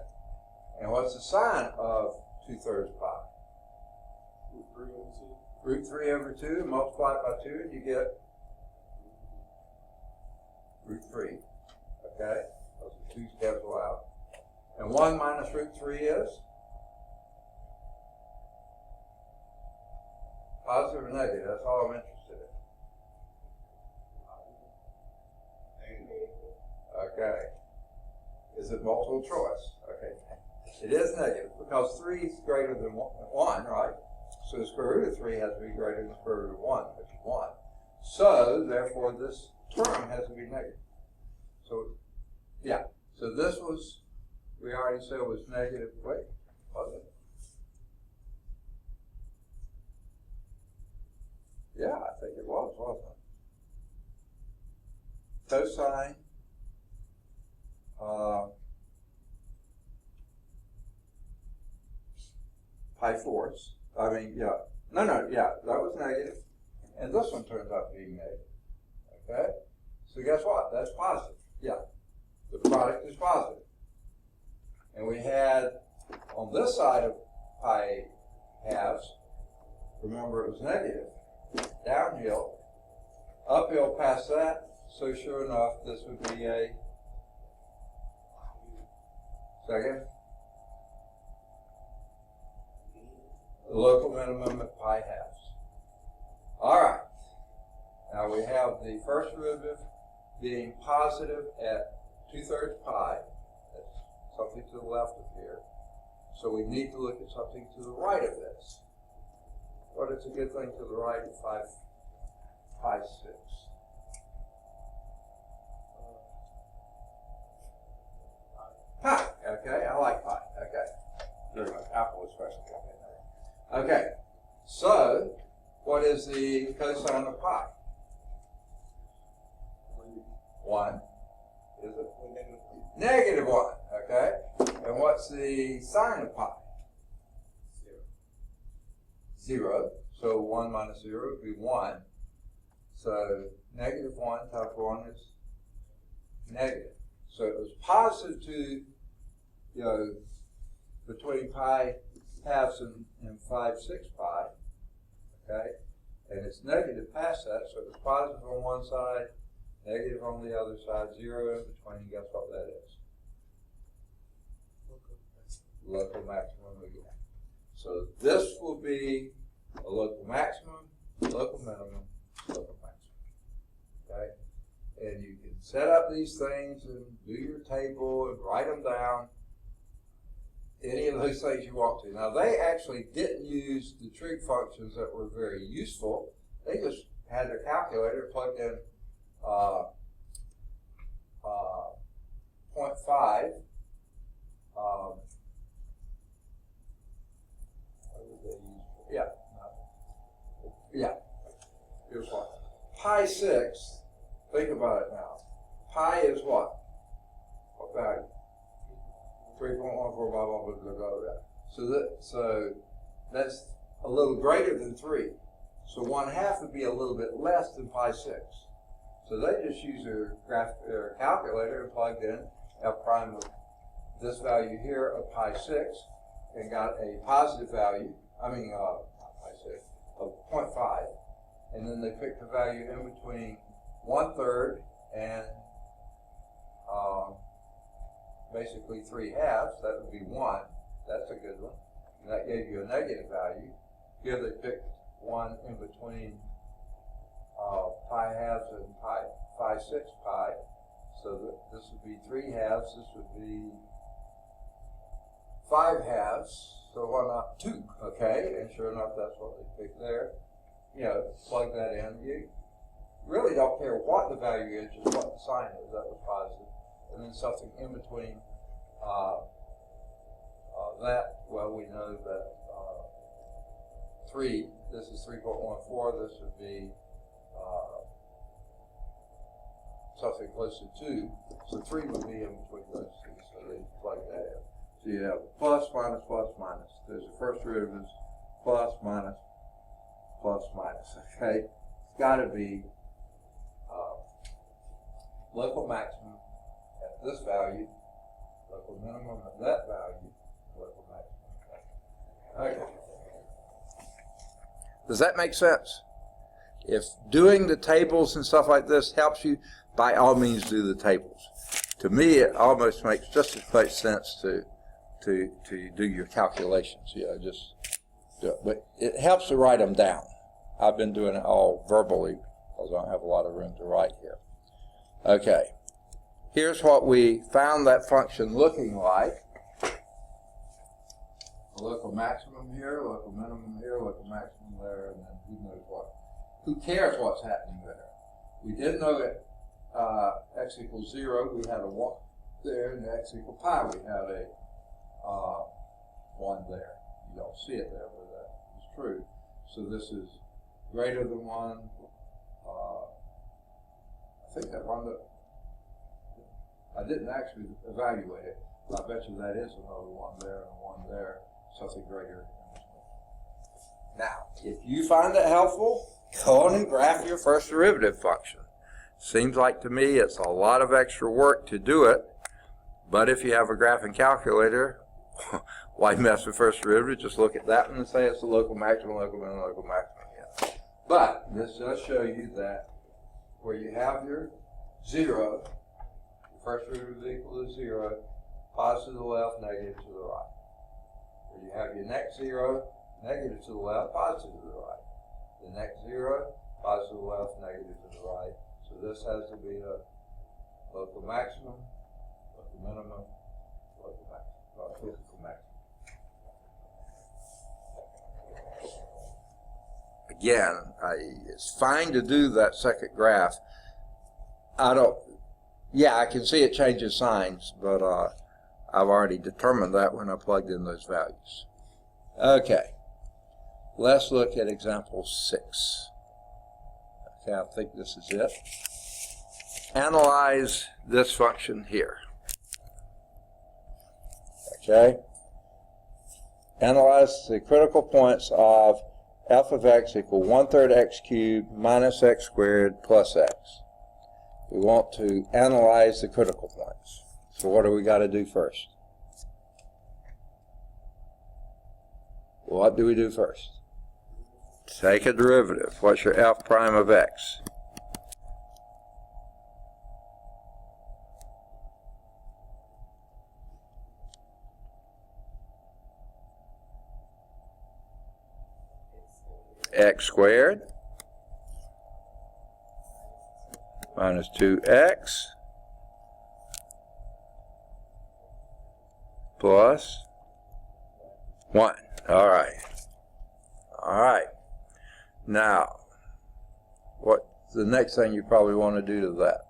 And what's the sine of 2/3 pi? Root 3 over 2. Multiply it by 2 and you get root 3. Okay? Those 2's cancel out. And 1 minus root 3 is? Positive or negative? That's all I'm interested in. Okay. Is it multiple choice? Okay. It is negative because 3 is greater than 1, right? So the square root of 3 has to be greater than the square root of 1, which is 1. So, therefore, this term has to be negative. So, yeah. So this was, we already said was negative. Wait, was it? Yeah, I think it was, wasn't it? Cosine pi fourths. I mean, yeah. No, yeah, that was negative. And this one turns out to be negative. Okay? So guess what? That's positive. Yeah. The product is positive. And we had, on this side of pi halves, remember it was negative, downhill, uphill past that, so sure enough, this would be a second. The local minimum at pi halves. All right. Now we have the first derivative being positive at 2/3 pi. That's something to the left of here. So we need to look at something to the right of this. What is a good thing to the right of 5 pi 6? Pi. Okay, I like pi. Okay. Very much. Apple especially. Okay. So, what is the cosine of pi? 1. Is it? Negative 1. Okay. And what's the sine of pi? 0. So 1 minus 0 would be 1. So negative 1 times 1 is negative. So it was positive to, between pi halves and 5 6 pi. Okay? And it's negative past that, so it was positive on one side, negative on the other side, 0 in between. Guess what that is? Local maximum again. So this will be a local maximum, local minimum, local maximum. Okay? And you can set up these things and do your table and write them down. Any of those things you want to. Now they actually didn't use the trig functions that were very useful. They just had their calculator plugged in 0.5. Yeah. Here's what. Pi 6, think about it now. Pi is what? What value? 3.14 blah, blah, blah, blah, blah, blah. So that's a little greater than 3. So 1/2 would be a little bit less than pi 6. So they just used their calculator and plugged in f prime of this value here of pi 6 and got a positive value, not pi 6, of 0.5. And then they picked a value in between 1/3 and basically 3/2. That would be 1. That's a good one. And that gave you a negative value. Here they picked one in between pi halves and pi 6 pi. So that this would be 3/2. This would be 5/2. So why not 2? Okay, and sure enough, that's what they picked there. You know, plug that in. You really don't care what the value is, just what the sign is. That was positive. And then something in between that, well, we know that 3, this is 3.14, this would be something close to 2. So 3 would be in between those two, so they plug that in. So you have plus, minus, plus, minus. There's the first derivatives, plus, minus, plus, minus, okay? It's got to be local maximum at this value, local minimum at that value, local maximum. Okay. Does that make sense? If doing the tables and stuff like this helps you, by all means do the tables. To me, it almost makes just as much sense to do your calculations. You know, just do it. But it helps to write them down. I've been doing it all verbally because I don't have a lot of room to write here. Okay, here's what we found that function looking like. A local maximum here, local minimum here, local maximum there, and then who knows what. Who cares what's happening there? We did know that x equals 0, we had a 1 there, and x equals pi, we had a 1 there. You don't see it there, but that is true. So this is greater than 1. I think that wound up, I didn't actually evaluate it, but I bet you that is another 1 there and a 1 there, something greater. Now, if you find it helpful, go on and graph your first derivative function. Seems like to me it's a lot of extra work to do it, but if you have a graphing calculator, why mess with first derivative? Just look at that one and say it's the local maximum, local minimum, local maximum. Yeah. But this does show you that where you have your 0, the first derivative is equal to 0, positive to the left, negative to the right. Where you have your next 0, negative to the left, positive to the right. The next 0, positive to the left, negative to the right. So this has to be a local maximum, local minimum, local maximum. Again, it's fine to do that second graph. I can see it changes signs, but I've already determined that when I plugged in those values. Okay, let's look at example 6. Okay, I think this is it. Analyze this function here. Okay, analyze the critical points of f of x equal 1/3 x cubed minus x squared plus x. We want to analyze the critical points. So what do we got to do first? What do we do first? Take a derivative. What's your f prime of x? X squared minus 2x plus 1. All right. All right. Now, what's the next thing you probably want to do to that?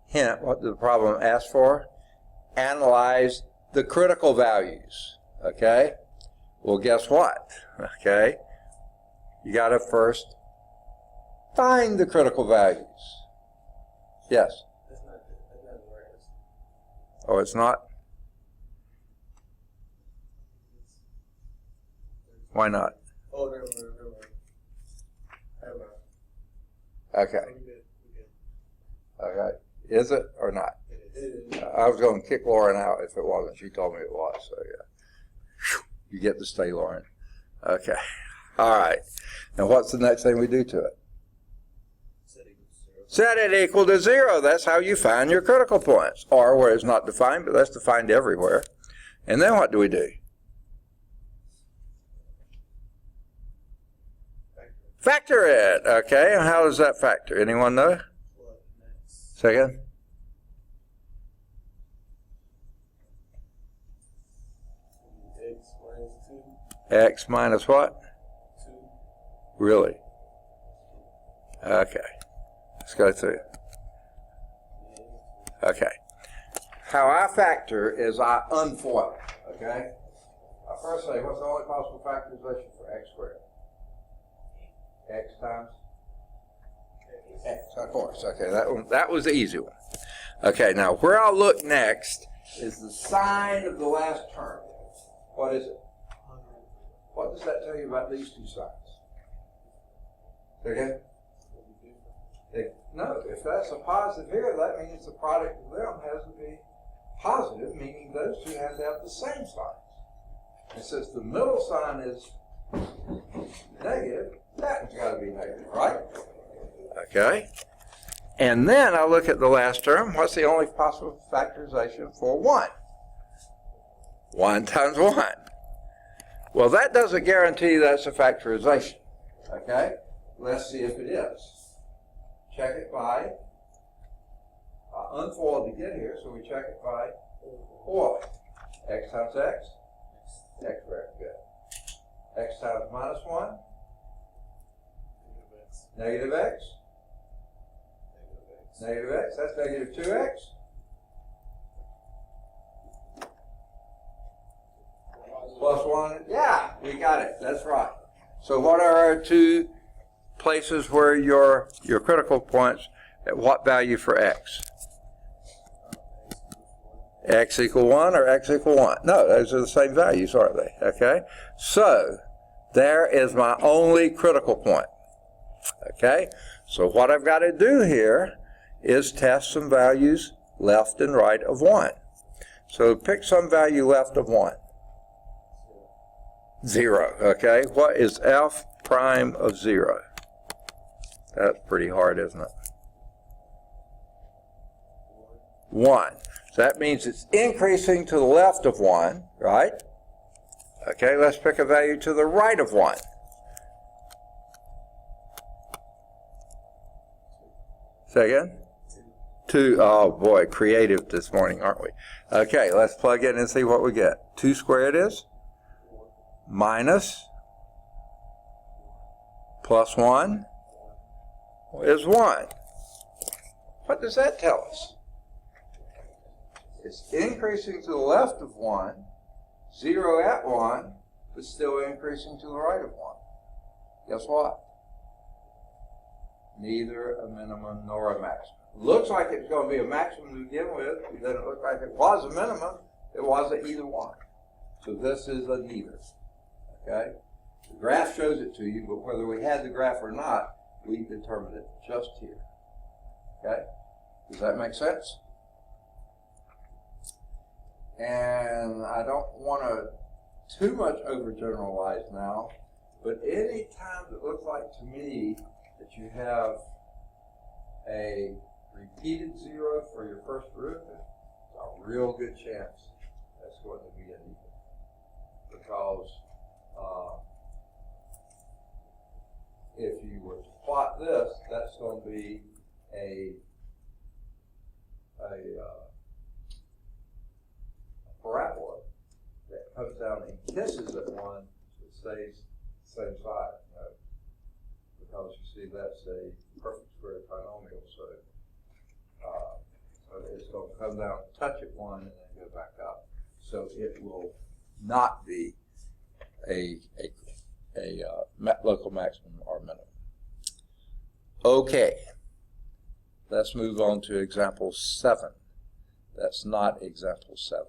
Hint, what the problem asks for? Analyze the critical values. Okay? Well, guess what? Okay? You got to first find the critical values. Yes? That's not where it is. Oh, it's not? Why not? Oh, never mind. Okay. We good. Okay. Is it or not? It is. I was going to kick Lauren out if it wasn't. She told me it was. So yeah. You get to stay, Lauren. Okay. All right. Now what's the next thing we do to it? Set it equal to 0. That's how you find your critical points. Or where it's not defined, but that's defined everywhere. And then what do we do? Factor it. Okay. And how does that factor? Anyone know? Second? X minus what? 2. Really? Okay. Let's go through. Okay. How I factor is I unfoil. Okay? I first say, what's the only possible factorization for x squared? X times x, of course. Okay, that was the easy one. Okay, now where I'll look next is the sign of the last term. What is it? What does that tell you about these two signs? Okay? No, if that's a positive here, that means the product of them has to be positive, meaning those two have to have the same signs. And since the middle sign is negative, that one's got to be negative, right? Okay. And then I look at the last term. What's the only possible factorization for 1? 1 times 1. Well, that doesn't guarantee that's a factorization. Okay? Let's see if it is. Check it by, unfold to get here, so we check it by foiling. X times x, x squared, good. X times minus 1, negative x, negative x, that's negative 2x. Plus 1, yeah, we got it, that's right. So what are our two places where your critical points, at what value for x? X equal 1 or x equal 1? No, those are the same values, aren't they? Okay? So, there is my only critical point. Okay? So what I've got to do here is test some values left and right of 1. So pick some value left of 1. 0. Okay? What is f prime of 0? That's pretty hard, isn't it? 1. So that means it's increasing to the left of 1, right? Okay, let's pick a value to the right of 1. Say again? 2. Oh boy, creative this morning, aren't we? Okay, let's plug in and see what we get. 2 squared is? Minus plus 1 is 1. What does that tell us? It's increasing to the left of 1, 0 at 1, but still increasing to the right of 1. Guess what? Neither a minimum nor a maximum. Looks like it's going to be a maximum to begin with. It doesn't look like it was a minimum. It wasn't either one. So this is a neither. Okay? The graph shows it to you, but whether we had the graph or not, we determined it just here. Okay? Does that make sense? And I don't want to too much overgeneralize now, but any time it looks like to me that you have a repeated 0 for your first derivative, it's a real good chance that's going to be an equal. Because if you were to plot this, that's going to be a parabola that comes down and kisses at 1, so it stays the same side. Because you see that's a perfect square trinomial, so it's going to come down, touch at 1, and then go back up. So it will not be a local maximum or minimum. Okay, let's move on to example 7. That's not example 7.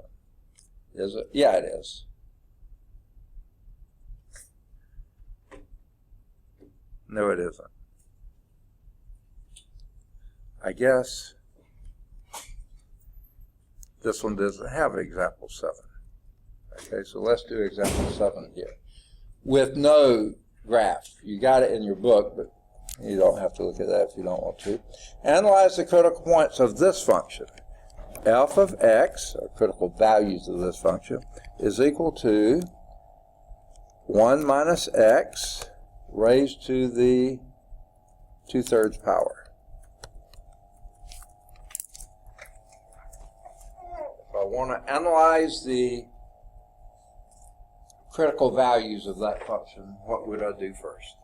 Is it? Yeah, it is. No, it isn't. I guess this one doesn't have example 7. Okay, so let's do example 7 here. With no graph. You got it in your book, but you don't have to look at that if you don't want to. Analyze the critical points of this function. F of x, or critical values of this function, is equal to 1 minus x raised to the 2/3 power. If I want to analyze the critical values of that function, what would I do first?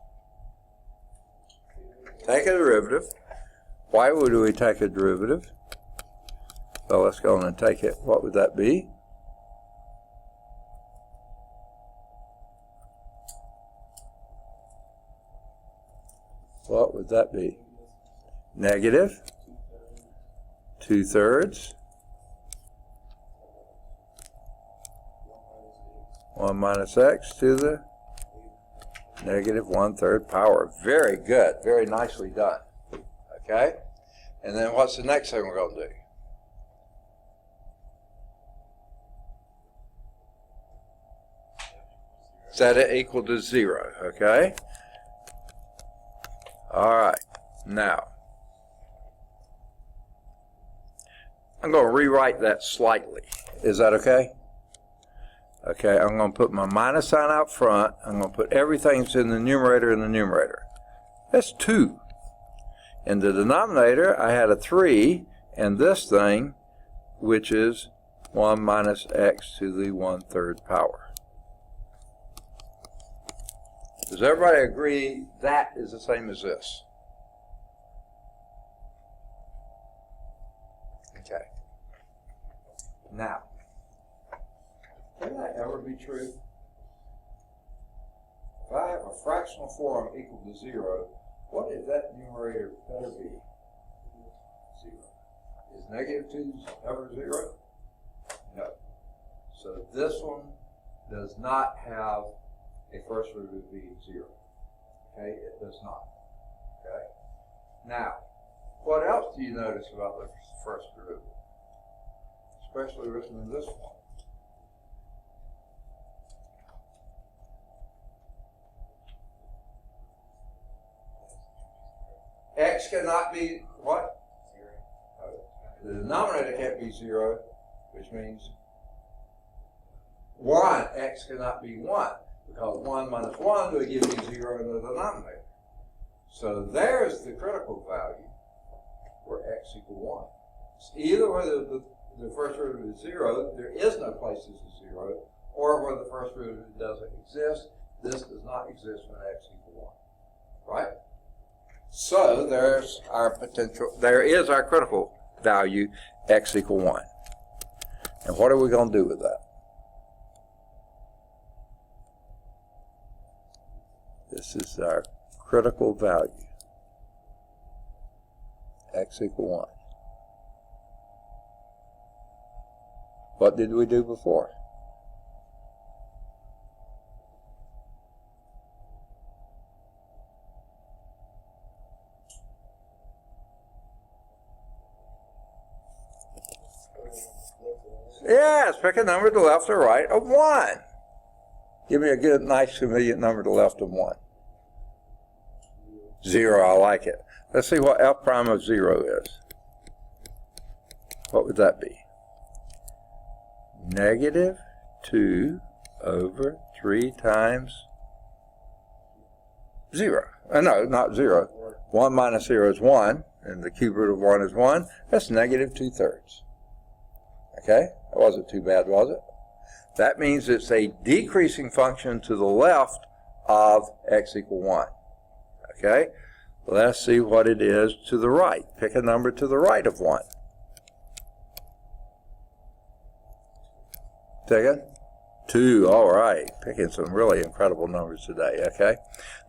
Take a derivative. Why would we take a derivative? So let's go on and take it. What would that be? What would that be? Negative 2/3. 1 minus x to the negative 1/3 power. Very good. Very nicely done. Okay? And then what's the next thing we're going to do? Set it equal to 0. Okay? All right. Now, I'm going to rewrite that slightly. Is that okay? Okay, I'm going to put my minus sign out front. I'm going to put everything that's in the numerator in the numerator. That's 2. In the denominator, I had a 3, and this thing, which is 1 minus x to the 1/3 power. Does everybody agree that is the same as this? Okay. Now, can that ever be true? If I have a fractional form equal to 0, what if that numerator better be 0? Is negative 2 ever 0? No. So this one does not have a first root of being 0. Okay, it does not. Okay. Now, what else do you notice about the first root? Especially written in this one. X cannot be what? 0. The denominator can't be 0, which means 1. X cannot be 1, because 1 minus 1 will give you 0 in the denominator. So there's the critical value where x equals 1. It's either where the first root is 0, there is no place this is 0, or where the first root doesn't exist. This does not exist when x equals 1. Right? So there's our potential, there is our critical value, x equals 1. And what are we going to do with that? This is our critical value, x equals 1. What did we do before? Yes, pick a number to the left or right of 1. Give me a good, nice, convenient number to the left of 1. 0, I like it. Let's see what f prime of 0 is. What would that be? Negative 2 over 3 times 0. No, not 0. 1 minus 0 is 1, and the cube root of 1 is 1. That's negative 2/3. Okay? That wasn't too bad, was it? That means it's a decreasing function to the left of x equals 1. Okay? Let's see what it is to the right. Pick a number to the right of 1. Second? 2. All right. Picking some really incredible numbers today. Okay?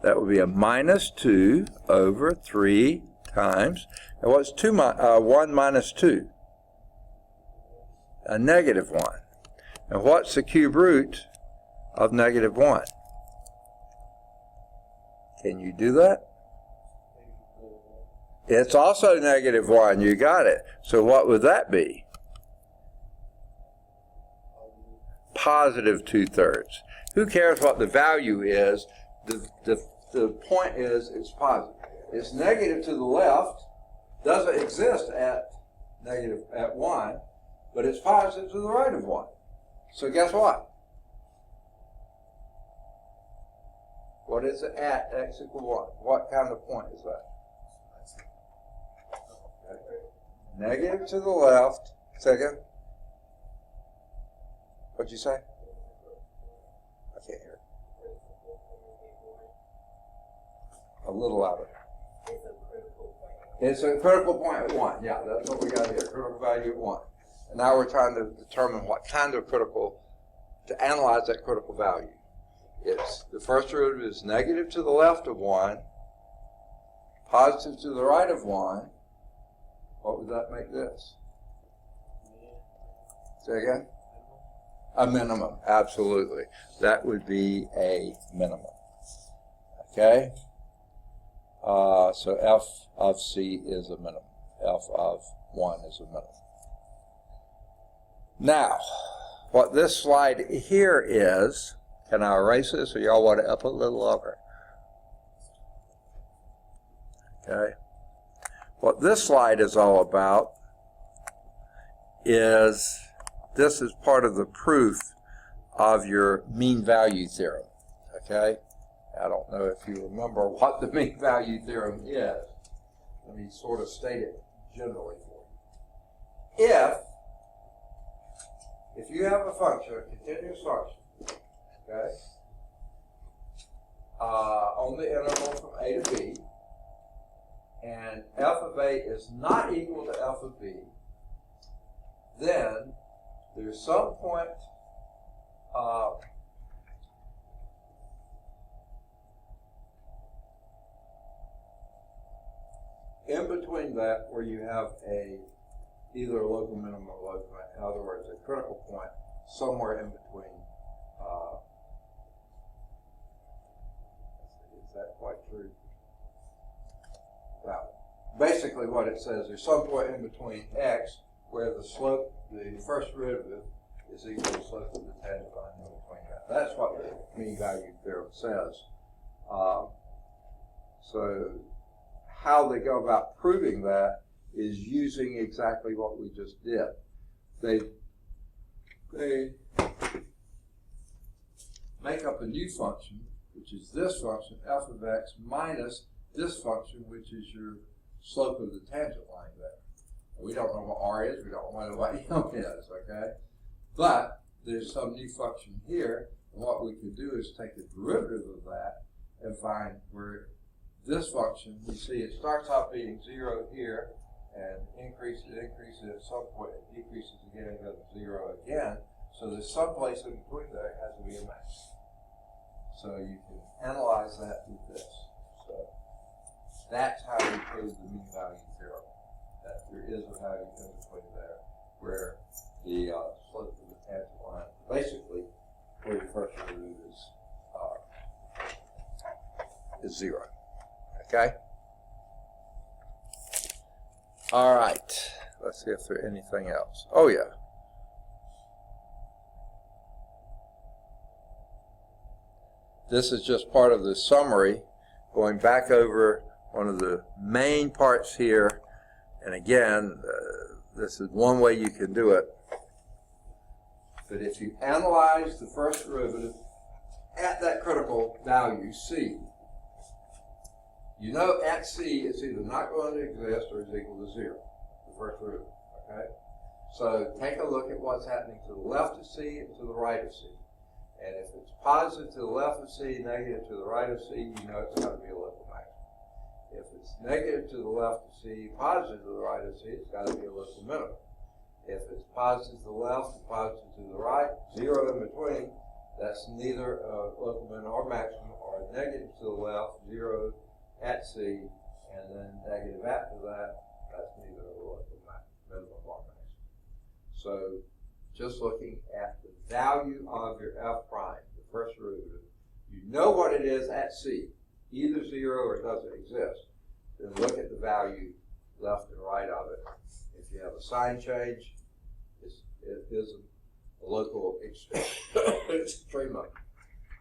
That would be a minus 2 over 3 times. And what's 1 minus 2? A negative 1. And what's the cube root of negative 1? Can you do that? It's also negative 1. You got it. So what would that be? Positive 2/3. Who cares what the value is? The point is it's positive. It's negative to the left, doesn't exist at negative at 1, but it's positive to the right of 1. So guess what? What is it at x equal 1? What kind of point is that? Okay. Negative to the left. Second. What'd you say? I can't hear. A little louder. It's a critical point at 1. Yeah, that's what we got here. Critical value at 1. And now we're trying to determine what kind of to analyze that critical value. It's the first derivative is negative to the left of 1, positive to the right of 1. What would that make this? Say again? A minimum, absolutely. That would be a minimum. Okay? So f of c is a minimum. F of 1 is a minimum. Now, what this slide here is, can I erase this or y'all want it up a little longer? Okay. What this slide is all about is, this is part of the proof of your mean value theorem. Okay? I don't know if you remember what the mean value theorem is. Let me sort of state it generally for you. If you have a function, a continuous function, okay, on the interval from a to b, and f of a is not equal to f of b, then there's some point in between that where you have either a local minimum or local maximum. In other words, a critical point somewhere in between. Is that quite true? Well, basically what it says, there's some point in between x where the slope, the first derivative, is equal to the slope of the tangent line in between that. That's what the mean value theorem says. So how they go about proving that is using exactly what we just did. They make up a new function, which is this function, f of x, minus this function, which is your slope of the tangent line there. We don't know what r is, we don't know what m is, okay? But there's some new function here, and what we can do is take the derivative of that and find where this function, you see it starts off being 0 here, and increases, at some point it decreases again and goes to 0 again. So there's some place in between there, it has to be a max. So you can analyze that with this. So that's how we prove the mean value theorem, that there is a value in between there, where the slope of the tangent line, basically where your first derivative is 0. Okay? All right. Let's see if there's anything else. Oh, yeah. This is just part of the summary, going back over one of the main parts here. And again, this is one way you can do it. But if you analyze the first derivative at that critical value, c, you know at c it's either not going to exist or is equal to 0, the first derivative, okay? So take a look at what's happening to the left of c and to the right of c. And if it's positive to the left of c, negative to the right of c, you know it's got to be a local maximum. If it's negative to the left of c, positive to the right of c, it's got to be a local minimum. If it's positive to the left and positive to the right, 0 in between, that's neither a local minimum or maximum, or negative to the left, 0 at c, and then negative after that, that's neither a local minimum or maximum. So just looking at the value of your f prime, the first derivative, you know what it is at c, either 0 or it doesn't exist. Then look at the value left and right of it. If you have a sign change, it is a local extremum.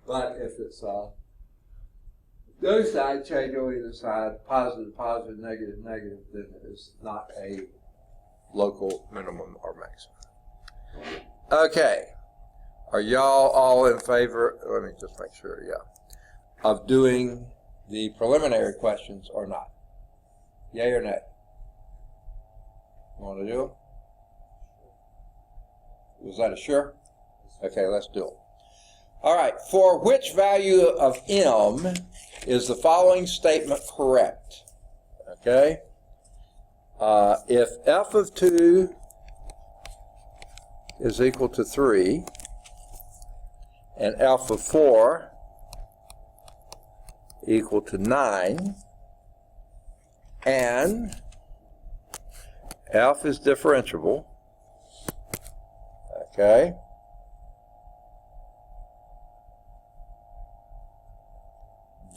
But if it's no sign change on either side, positive, positive, negative, negative, then it's not a local minimum or maximum. Okay. Are y'all all in favor, let me just make sure, yeah, of doing the preliminary questions or not? Yay or nay? You want to do them? Was that a sure? Okay, let's do it. All right, for which value of m is the following statement correct? Okay. If f of 2 is equal to 3, and f of 4 equal to 9, and f is differentiable, okay,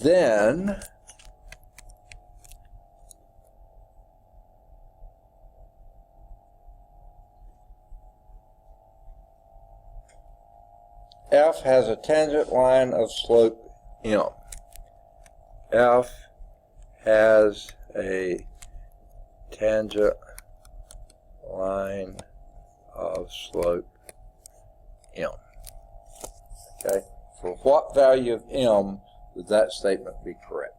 then f has a tangent line of slope m. F has a tangent line of slope m. Okay, for what value of m would that statement be correct?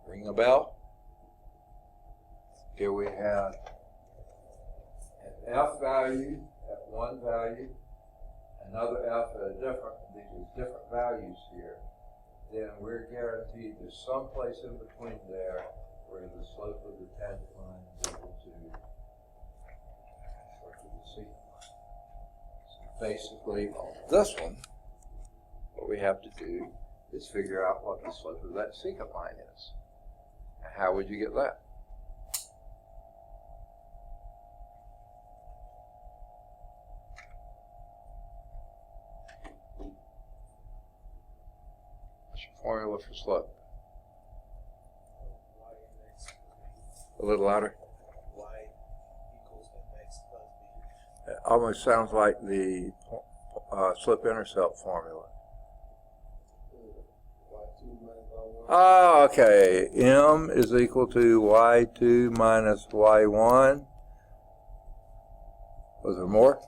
Ring a bell? Here we have an f value at one value, another f at a different, these are different values here, then we're guaranteed there's some place in between there where the slope of the tangent line is equal to the slope of the secant line. So basically, on this one, what we have to do is figure out what the slope of that secant line is. And how would you get that? Formula for slope. A little louder. Y equals mx plus b. It almost sounds like the slope-intercept formula. Oh, okay. M is equal to y2 minus y1. Was there more?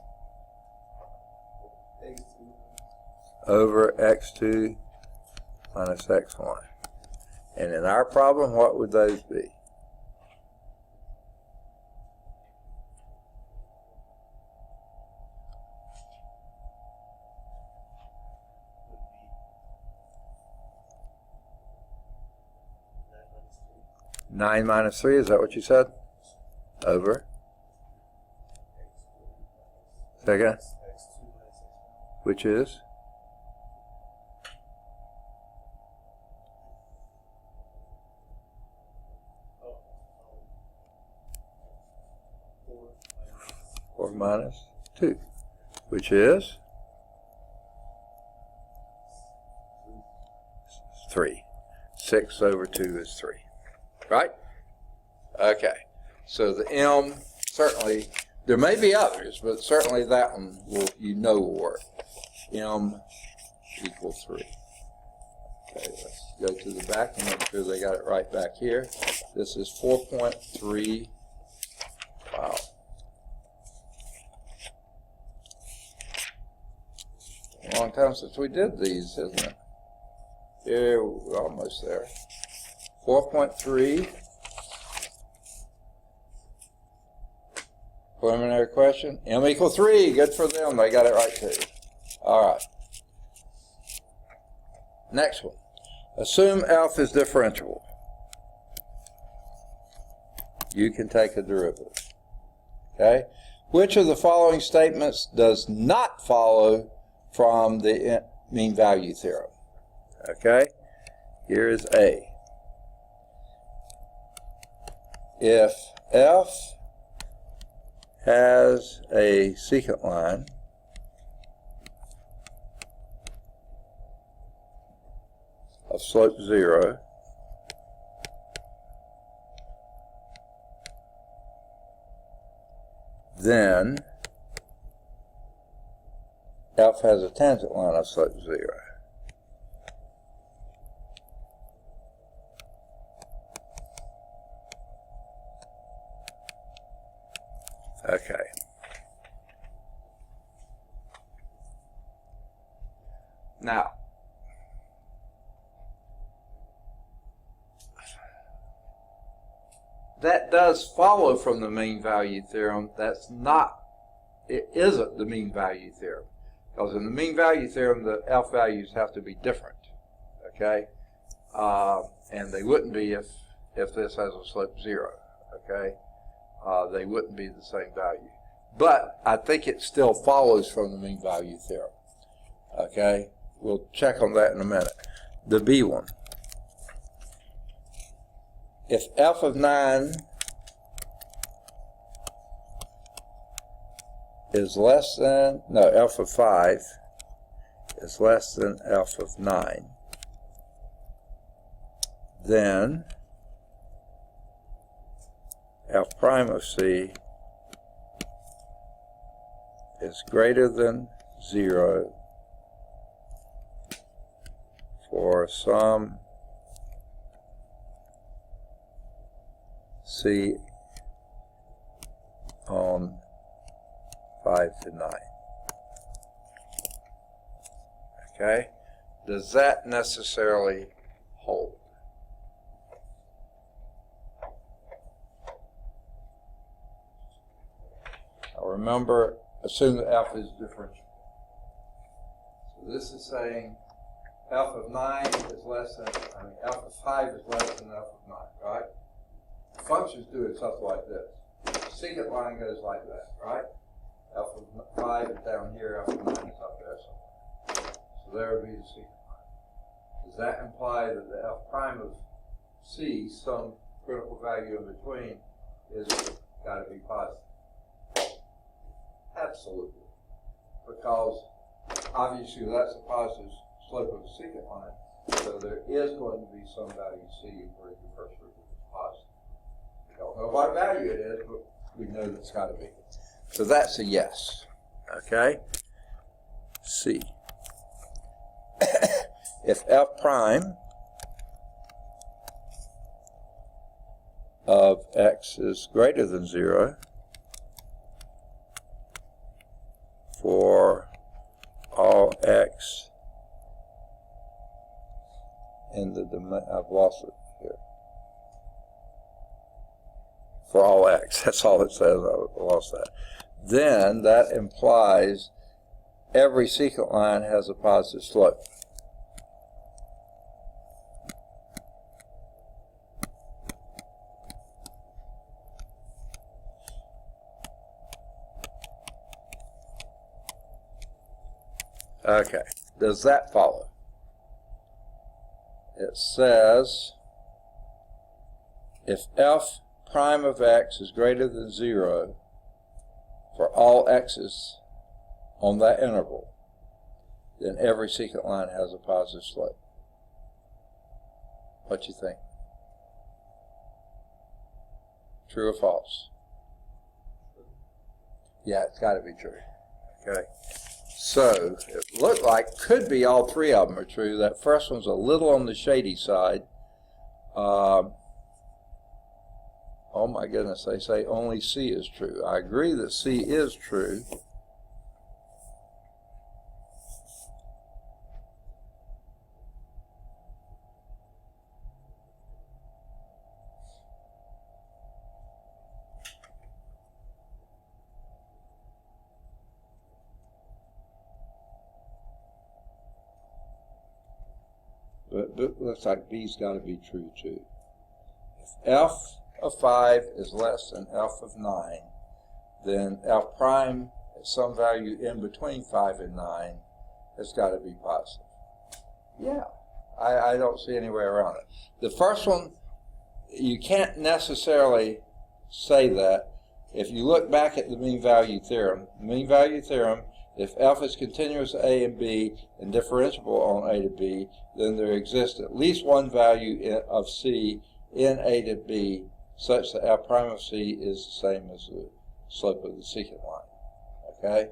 Over x2 minus x1. And in our problem, what would those be? Would be 9 minus 3, is that what you said? Over. Second, x2 minus x1. which is? Or minus 2, which is 3. 6 over 2 is 3. Right? Okay. So the M, certainly, there may be others, but certainly that one will, will work. M equals 3. Okay, let's go to the back and make sure they got it right back here. This is 4.3. Wow. A long time since we did these, isn't it? Yeah, we're almost there. 4.3. Preliminary question. M equals 3. Good for them. They got it right too. All right. Next one. Assume f is differentiable. You can take a derivative. Okay? Which of the following statements does not follow from the mean value theorem? Okay? Here is A. if f has a secant line of slope 0, then f has a tangent line of slope 0. Okay. Now, that does follow from the mean value theorem. That's not, it isn't the mean value theorem. Because in the mean value theorem, the f values have to be different. Okay? And they wouldn't be if this has a slope 0. Okay? They wouldn't be the same value. But I think it still follows from the mean value theorem. Okay? We'll check on that in a minute. The B one. If f of 9 is less than, no, f of 5 is less than f of 9, then f prime of c is greater than 0 for some c on 5 to 9. Okay? Does that necessarily hold? Now remember, assume that f is differentiable. So this is saying f of 9 is less than, f of 5 is less than f of 9, right? Functions do it something like this. The secant line goes like that, right? F of 5 is down here, f of 9 is up there somewhere. So there would be the secant line. Does that imply that the f prime of c, some critical value in between, is got to be positive? Absolutely. Because obviously that's a positive slope of the secant line, so there is going to be some value c where you first root is positive. We don't know what value it is, but we know that's got to be. So that's a yes. Okay? C. If f prime of x is greater than 0 for all x in the domain, I've lost it here. For all x, that's all it says, I lost that. Then that implies every secant line has a positive slope. Okay, does that follow? It says if f prime of x is greater than 0 for all x's on that interval, then every secant line has a positive slope. What you think? True or false? Yeah, it's got to be true. Okay. So it looked like could be all three of them are true. That first one's a little on the shady side. Oh my goodness, they say only C is true. I agree that C is true. But it looks like B's got to be true too. If f of 5 is less than f of 9, then f prime at some value in between 5 and 9 has got to be positive. Yeah, I don't see any way around it. The first one, you can't necessarily say that. If you look back at the mean value theorem, if f is continuous A and B and differentiable on A to B, then there exists at least one value of C in A to B such that f prime of C is the same as the slope of the secant line. Okay?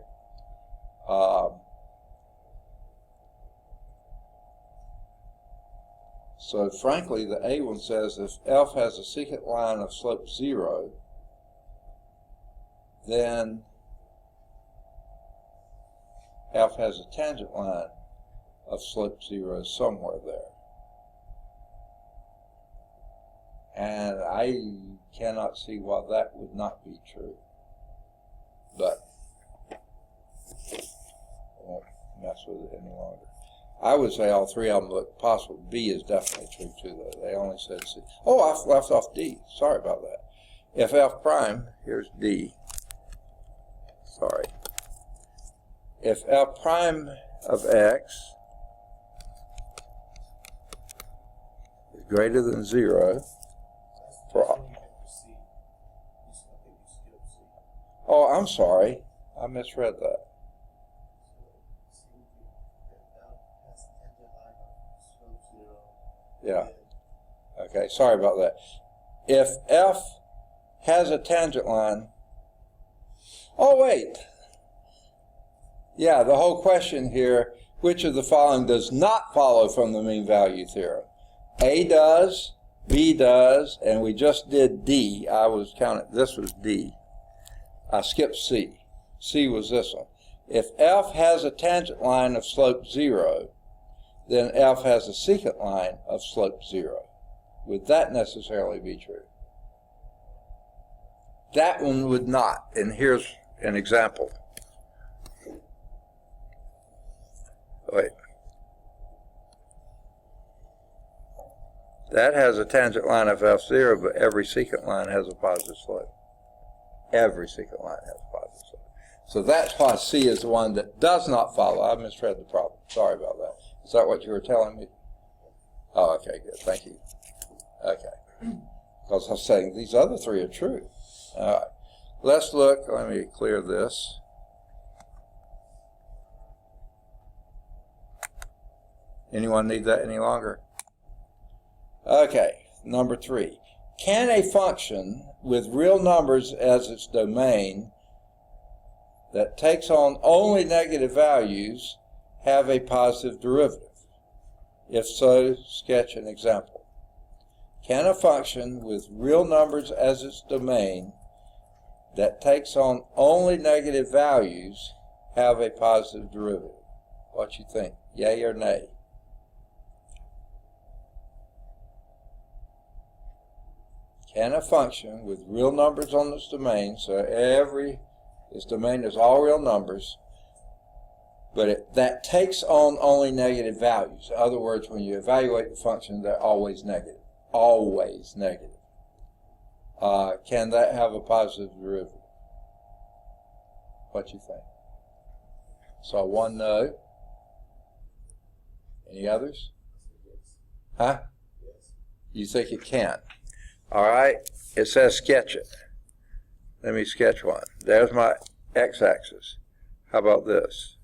So frankly, the A one says if f has a secant line of slope 0, then f has a tangent line of slope 0 somewhere there. And I cannot see why that would not be true. But I won't mess with it any longer. I would say all three of them look possible. B is definitely true too, though. They only said C. Oh, I left off D. Sorry about that. If f prime, here's D. Sorry. If f prime of x is greater than 0, oh, I'm sorry. I misread that. Yeah. Okay, sorry about that. If f has a tangent line, oh wait. Yeah, the whole question here, which of the following does not follow from the mean value theorem? A does, B does, and we just did D. I was counting, this was D. I skipped C. C was this one. If f has a tangent line of slope 0, then f has a secant line of slope 0. Would that necessarily be true? That one would not, and here's an example. Wait. That has a tangent line of f0, but every secant line has a positive slope. Every secant line has a positive slope. So that's why C is the one that does not follow. I misread the problem. Sorry about that. Is that what you were telling me? Oh, okay, good. Thank you. Okay. Because I was saying these other three are true. All right. Let's look. Let me clear this. Anyone need that any longer? Okay, number 3. Can a function with real numbers as its domain that takes on only negative values have a positive derivative? If so, sketch an example. Can a function with real numbers as its domain that takes on only negative values have a positive derivative? What you think? Yay or nay? Can a function with real numbers on its domain, so its domain is all real numbers, but that takes on only negative values. In other words, when you evaluate the function, they're always negative. Always negative. Can that have a positive derivative? What you think? So one no. Any others? Huh? You think it can? All right. It says sketch it. Let me sketch one. There's my x-axis. How about this?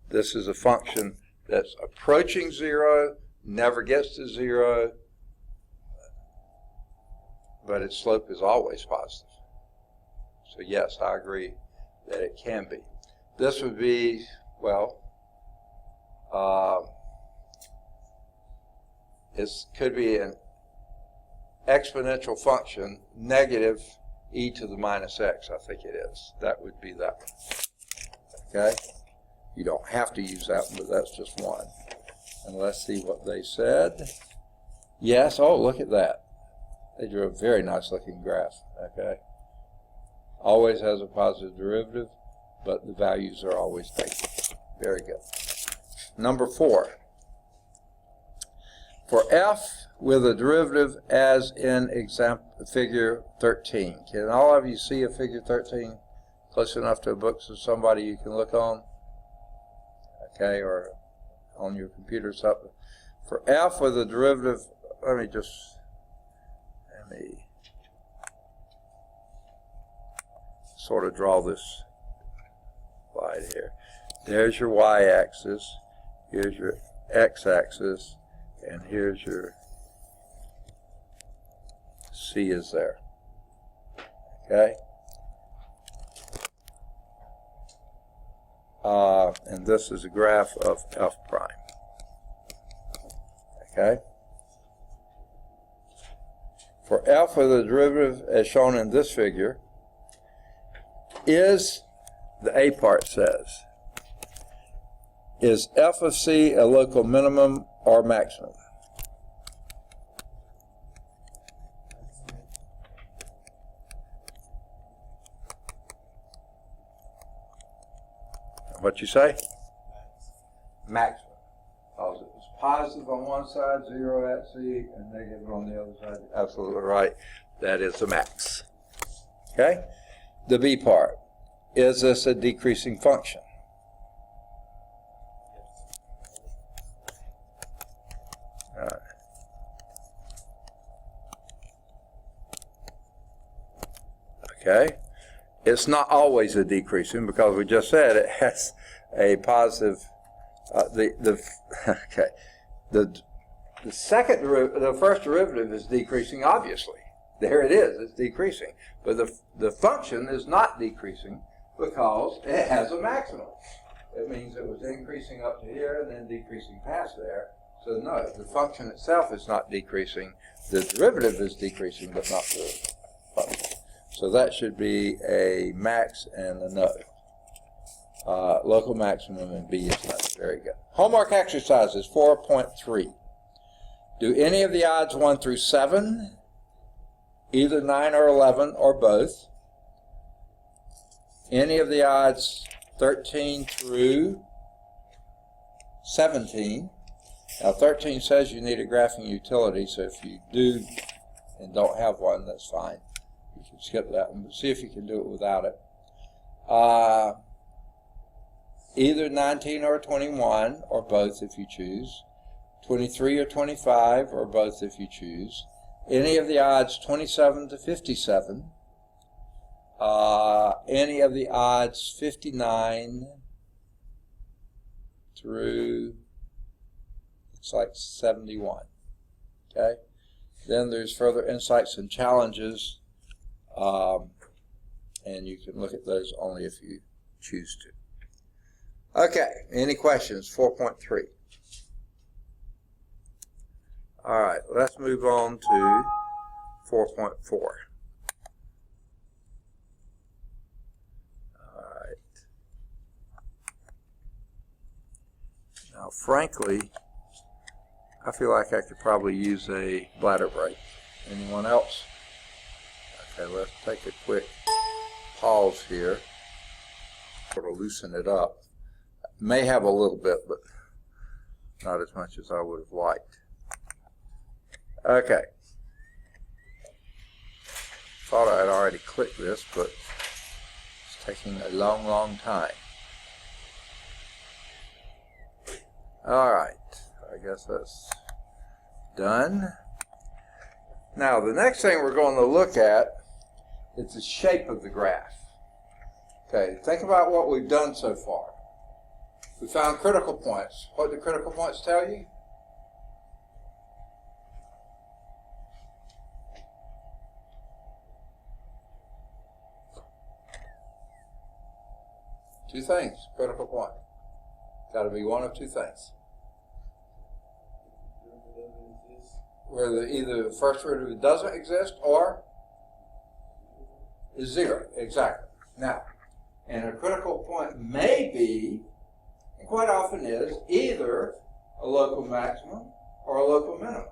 This is a function that's approaching 0, never gets to 0, but its slope is always positive. So yes, I agree that it can be. This would be, well, it could be an exponential function, negative e to the minus x, I think it is. That would be that one. Okay? You don't have to use that one, but that's just one. And let's see what they said. Yes, oh, look at that. They drew a very nice looking graph. Okay? Always has a positive derivative, but the values are always negative. Very good. Number 4. For f with a derivative as in figure 13. Can all of you see a figure 13? Close enough to a book so somebody you can look on? Okay, or on your computer or something. For f with a derivative, let me just let me sort of draw this line here. There's your y-axis, here's your x-axis, and here's your C is there. Okay? And this is a graph of f prime. Okay? For f with the derivative as shown in this figure, is, the A part says, is f of c a local minimum or maximum? What you say? Maximum. Because it was positive on one side, 0 at C, and negative on the other side. Absolutely right. That is the max. Okay? The B part. Is this a decreasing function? All right. Okay? It's not always a decreasing because we just said it has a positive. Okay, the second derivative, the first derivative is decreasing. Obviously, there it is. It's decreasing, but the function is not decreasing because it has a maximum. It means it was increasing up to here and then decreasing past there. So no, the function itself is not decreasing. The derivative is decreasing, but not the function. So that should be a max and a no. Local maximum and B is not. Very good. Homework exercises 4.3. Do any of the odds 1 through 7, either 9 or 11 or both, any of the odds 13 through 17. Now 13 says you need a graphing utility, so if you do and don't have one, that's fine. You can skip that one, but see if you can do it without it. Either 19 or 21, or both if you choose. 23 or 25, or both if you choose. Any of the odds 27 to 57. Any of the odds 59 through, looks like 71. Okay? Then there's further insights and challenges, and you can look at those only if you choose to. Okay, any questions? 4.3. All right, let's move on to 4.4. All right. Now, frankly, I feel like I could probably use a bladder break. Anyone else? Okay, let's take a quick pause here, sort of loosen it up. May have a little bit, but not as much as I would have liked. Okay. Thought I had already clicked this, but it's taking a long, long time. All right. I guess that's done. Now, the next thing we're going to look at is the shape of the graph. Okay, think about what we've done so far. We found critical points. What do critical points tell you? Two things, critical point. Got to be one of two things. Where either the first derivative doesn't exist or is 0. Exactly. Now, and a critical point may be, and quite often is, either a local maximum or a local minimum,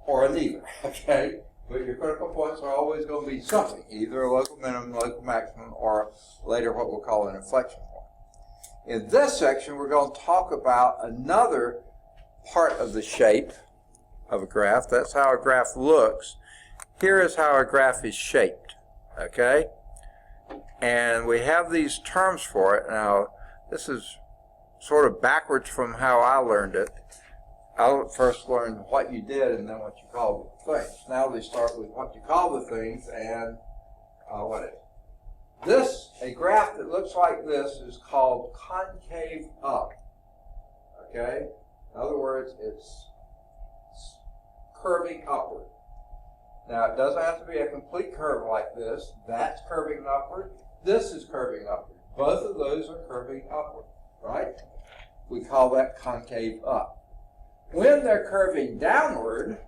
or a neither, okay? But your critical points are always going to be something, either a local minimum, local maximum, or later what we'll call an inflection point. In this section, we're going to talk about another part of the shape of a graph. That's how a graph looks. Here is how a graph is shaped, okay? And we have these terms for it. Now, this is sort of backwards from how I learned it. I'll first learn what you did and then what you called the things. Now they start with what you call the things and what is. This, a graph that looks like this is called concave up. Okay? In other words, it's curving upward. Now, it doesn't have to be a complete curve like this. That's curving upward. This is curving upward. Both of those are curving upward, right? We call that concave up. When they're curving downward,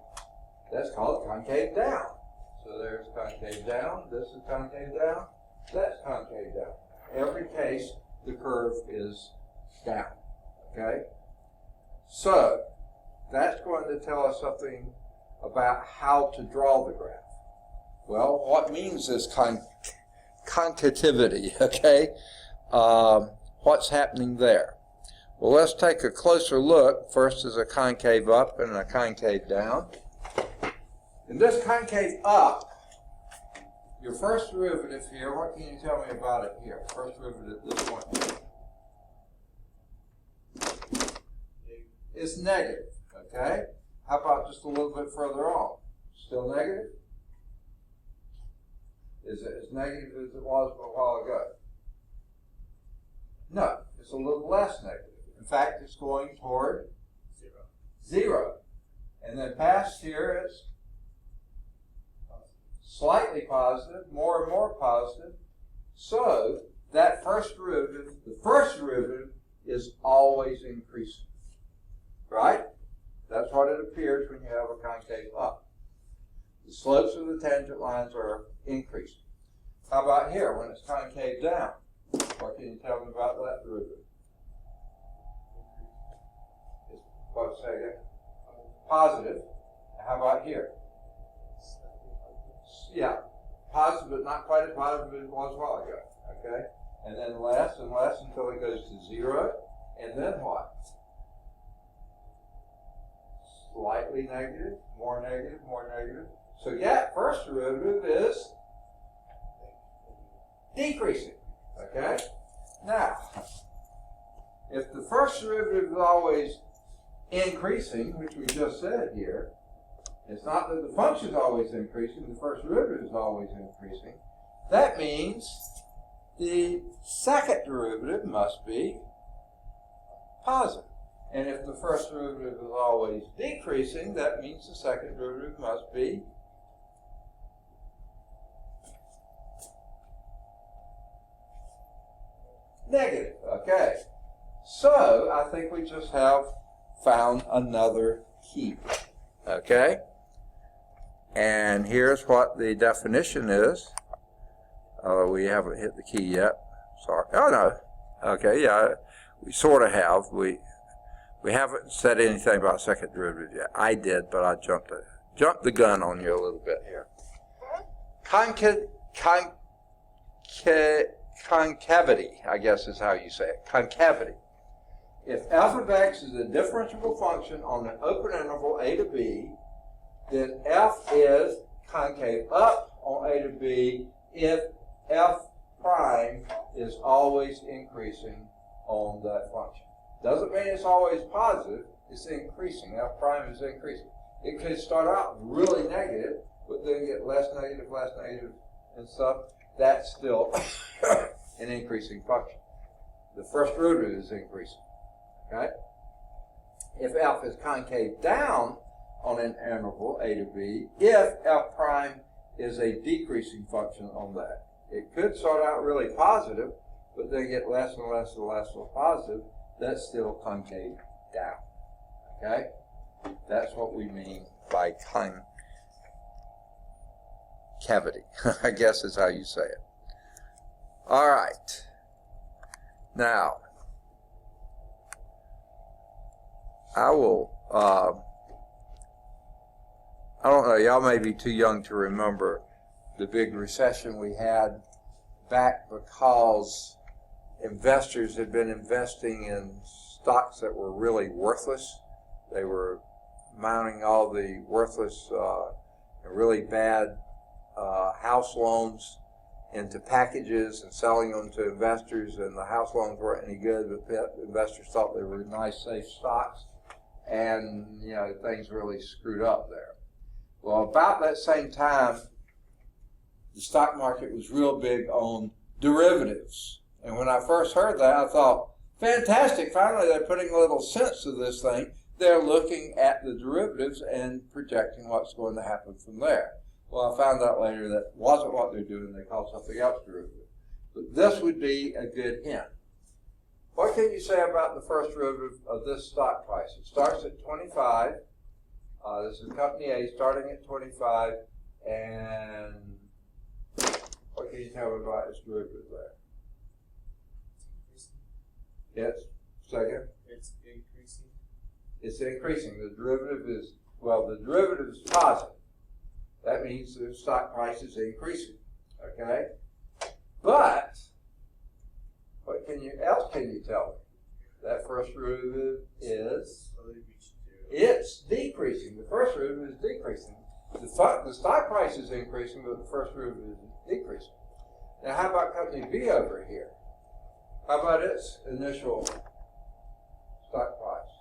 that's called concave down. So there's concave down, this is concave down, that's concave down. Every case, the curve is down, okay? So, that's going to tell us something about how to draw the graph. Well, what means this concavity, okay? What's happening there? Well, let's take a closer look. First is a concave up and a concave down. In this concave up, your first derivative here, what can you tell me about it here? First derivative at this point is negative, okay? How about just a little bit further on? Still negative? Is it as negative as it was a while ago? No, it's a little less negative. In fact, it's going toward zero. And then past here, it's slightly positive, more and more positive. So that first derivative, the first derivative is always increasing. Right? That's what it appears when you have a concave up. The slopes of the tangent lines are increasing. How about here, when it's concave down? What can you tell me about that derivative? What's that again? Positive. How about here? Yeah, positive, but not quite as positive as it was a while ago. Okay? And then less and less until it goes to zero. And then what? Slightly negative, more negative, more negative. So yeah, first derivative is decreasing. Okay? Now, if the first derivative is always increasing, which we just said here, it's not that the function is always increasing, the first derivative is always increasing. That means the second derivative must be positive. And if the first derivative is always decreasing, that means the second derivative must be negative. Okay. So I think we just have found another key. Okay? And here's what the definition is. We haven't hit the key yet. Sorry. Oh, no. Okay, yeah, we sort of have. We haven't said anything about second derivative yet. I did, but I jumped the gun on you a little bit here. Concavity, I guess is how you say it. Concavity. If f of x is a differentiable function on an open interval a to b, then f is concave up on a to b if f prime is always increasing on that function. Doesn't mean it's always positive, it's increasing. F prime is increasing. It could start out really negative, but then get less negative, and stuff. That's still an increasing function. The first derivative is increasing. Okay? If f is concave down on an interval a to b, if f prime is a decreasing function on that. It could start out really positive, but then get less and less positive. That's still concave down. Okay? That's what we mean by concavity. I guess is how you say it. All right. Now, I will, I don't know, y'all may be too young to remember the big recession we had back because investors had been investing in stocks that were really worthless. They were mounting all the worthless and really bad house loans into packages and selling them to investors, and the house loans weren't any good, but investors thought they were nice, safe stocks. and things really screwed up there. Well, about that same time, the stock market was real big on derivatives. And when I first heard that, I thought, fantastic, finally they're putting a little sense to this thing. They're looking at the derivatives and projecting what's going to happen from there. Well, I found out later that wasn't what they're doing. They called something else derivative. But this would be a good hint. What can you say about the first derivative of this stock price? It starts at 25. This is company A starting at 25. And what can you tell me about its derivative there? Yes, second? It's increasing. It's increasing. The derivative is, the derivative is positive. That means the stock price is increasing, okay? But, what else can you tell me? That first derivative is, it's decreasing. The first derivative is decreasing. The stock price is increasing, but the first derivative is decreasing. Now, how about company B over here? How about its initial stock price?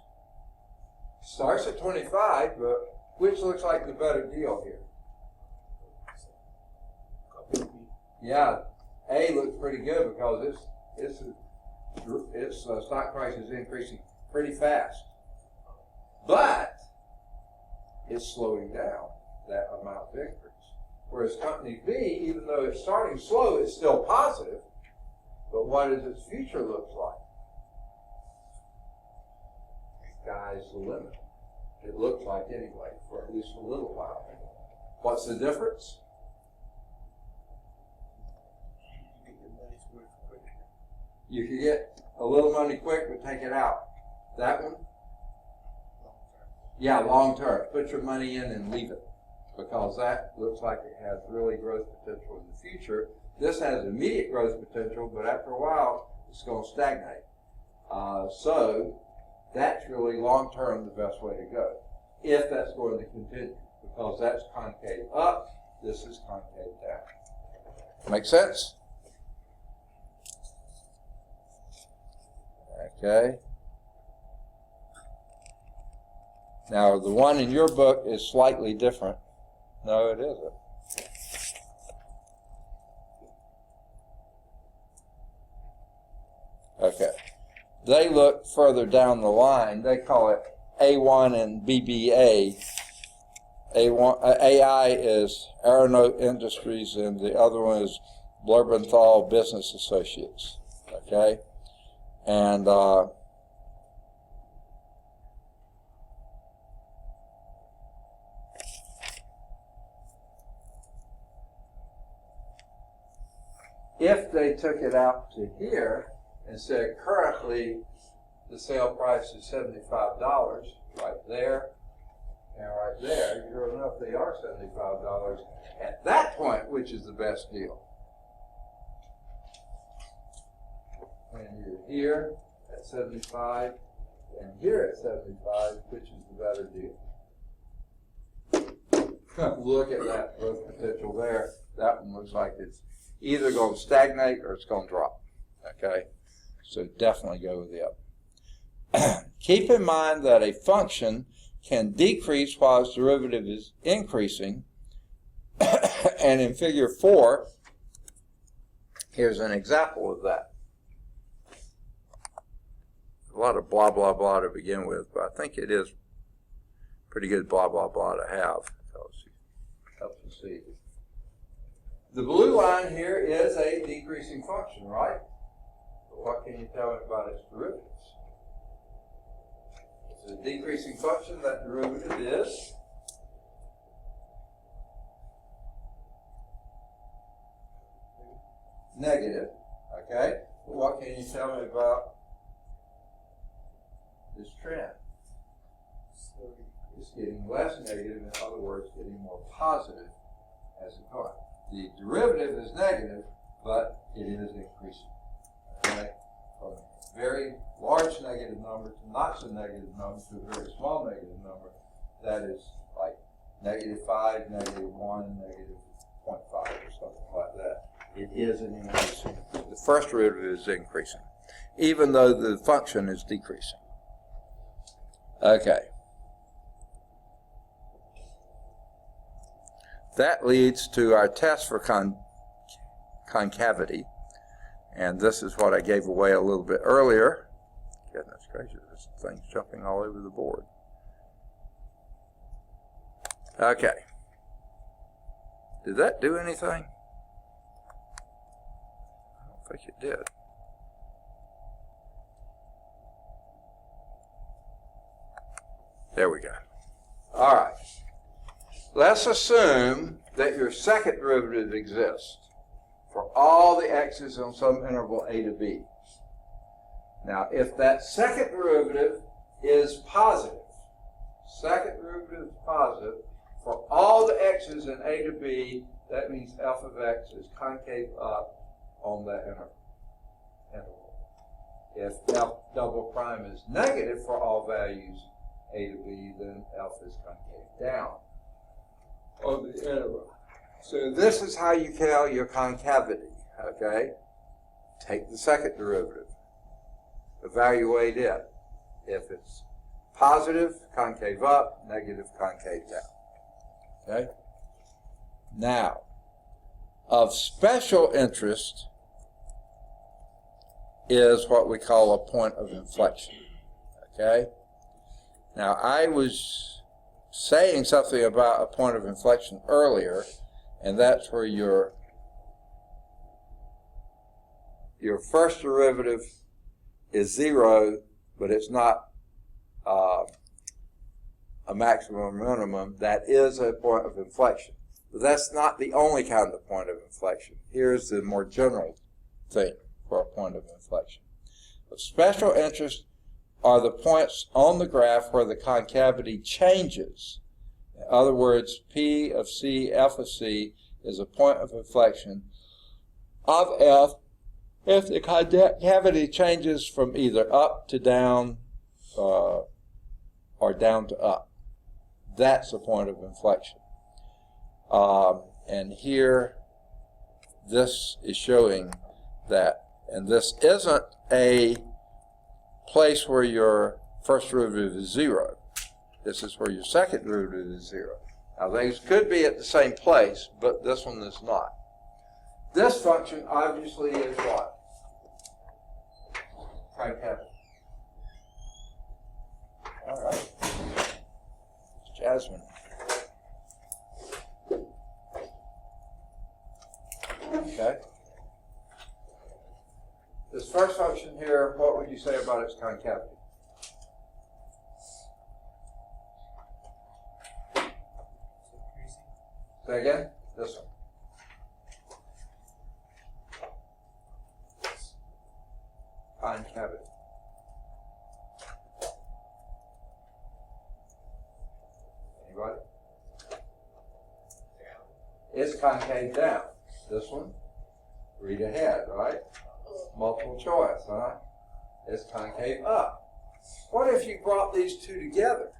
Starts at 25, but which looks like the better deal here? Yeah, A looks pretty good because its stock price is increasing pretty fast. But it's slowing down that amount of increase. Whereas company B, even though it's starting slow, it's still positive. But what does its future look like? Sky's the limit. It looks like anyway, for at least a little while. What's the difference? You can get a little money quick, but take it out. That one? Yeah, long term. Put your money in and leave it, because that looks like it has really growth potential in the future. This has immediate growth potential, but after a while, it's going to stagnate. So that's really long term the best way to go, if that's going to continue, because that's concave up, this is concave down. Make sense? Okay. Now, the one in your book is slightly different. No, it isn't. Okay. They look further down the line. They call it A1 and BBA. AI is Aeronaut Industries, and the other one is Blumenthal Business Associates. Okay? And if they took it out to here and said currently the sale price is $75 right there and right there, sure enough they are $75 at that point, which is the best deal. And you're here at 75 and here at 75, which is the better deal? Look at that growth potential there. That one looks like it's either going to stagnate or it's going to drop. Okay? So definitely go with the up. Keep in mind that a function can decrease while its derivative is increasing. And in figure 4, here's an example of that. A lot of blah, blah, blah to begin with, but I think it is pretty good blah, blah, blah to have. Helps you see. The blue line here is a decreasing function, right? But what can you tell me about its derivatives? It's a decreasing function. That derivative is negative. Okay? But what can you tell me about this trend? It's getting less negative, in other words, getting more positive as it goes. The derivative is negative, but it is increasing. Okay? From a very large negative number to not so negative number to a very small negative number, that is like -5, -1, -0.5 or something like that. It is an increasing. The first derivative is increasing, even though the function is decreasing. Okay. that leads to our test for concavity. And this is what I gave away a little bit earlier. Goodness gracious, this thing's jumping all over the board. Okay. Did that do anything? I don't think it did. There we go. All right. Let's assume that your second derivative exists for all the x's on some interval a to b. Now, if that second derivative is positive, for all the x's in a to b, that means f of x is concave up on that interval. If f double prime is negative for all values a to b, then f is concave down on the interval. So this is how you calculate your concavity, okay? Take the second derivative, evaluate it. If it's positive, concave up, negative, concave down, okay? Now, of special interest is what we call a point of inflection, okay? Now, I was saying something about a point of inflection earlier, and that's where your first derivative is 0, but it's not a maximum or minimum. That is a point of inflection. But that's not the only kind of point of inflection. Here's the more general thing for a point of inflection. Of special interest are the points on the graph where the concavity changes. In other words, P of C, F of C is a point of inflection of F if the concavity changes from either up to down or down to up. That's a point of inflection. And here, this is showing that. And this isn't a place where your first derivative is 0. This is where your second derivative is 0. Now, these could be at the same place, but this one is not. This function obviously is what? Concavity. All right. Jasmine. Okay. This first function here, what would you say about its concavity? Say again? This one. Concavity. Anybody? It's concave down. This one? Read ahead, right? Multiple choice, huh? It's concave up. What if you brought these two together?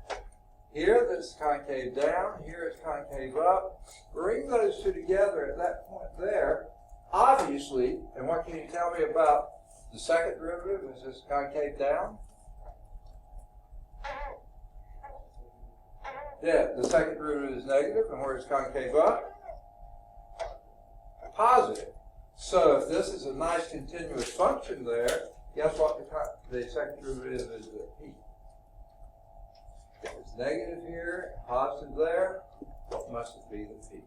Here, this is concave down. Here, it's concave up. Bring those two together at that point there. Obviously, and what can you tell me about the second derivative? Is this concave down? Yeah, the second derivative is negative, and where is concave up? Positive. So if this is a nice continuous function there, guess what the second derivative is at P? If it's negative here, positive there, what must it be the P?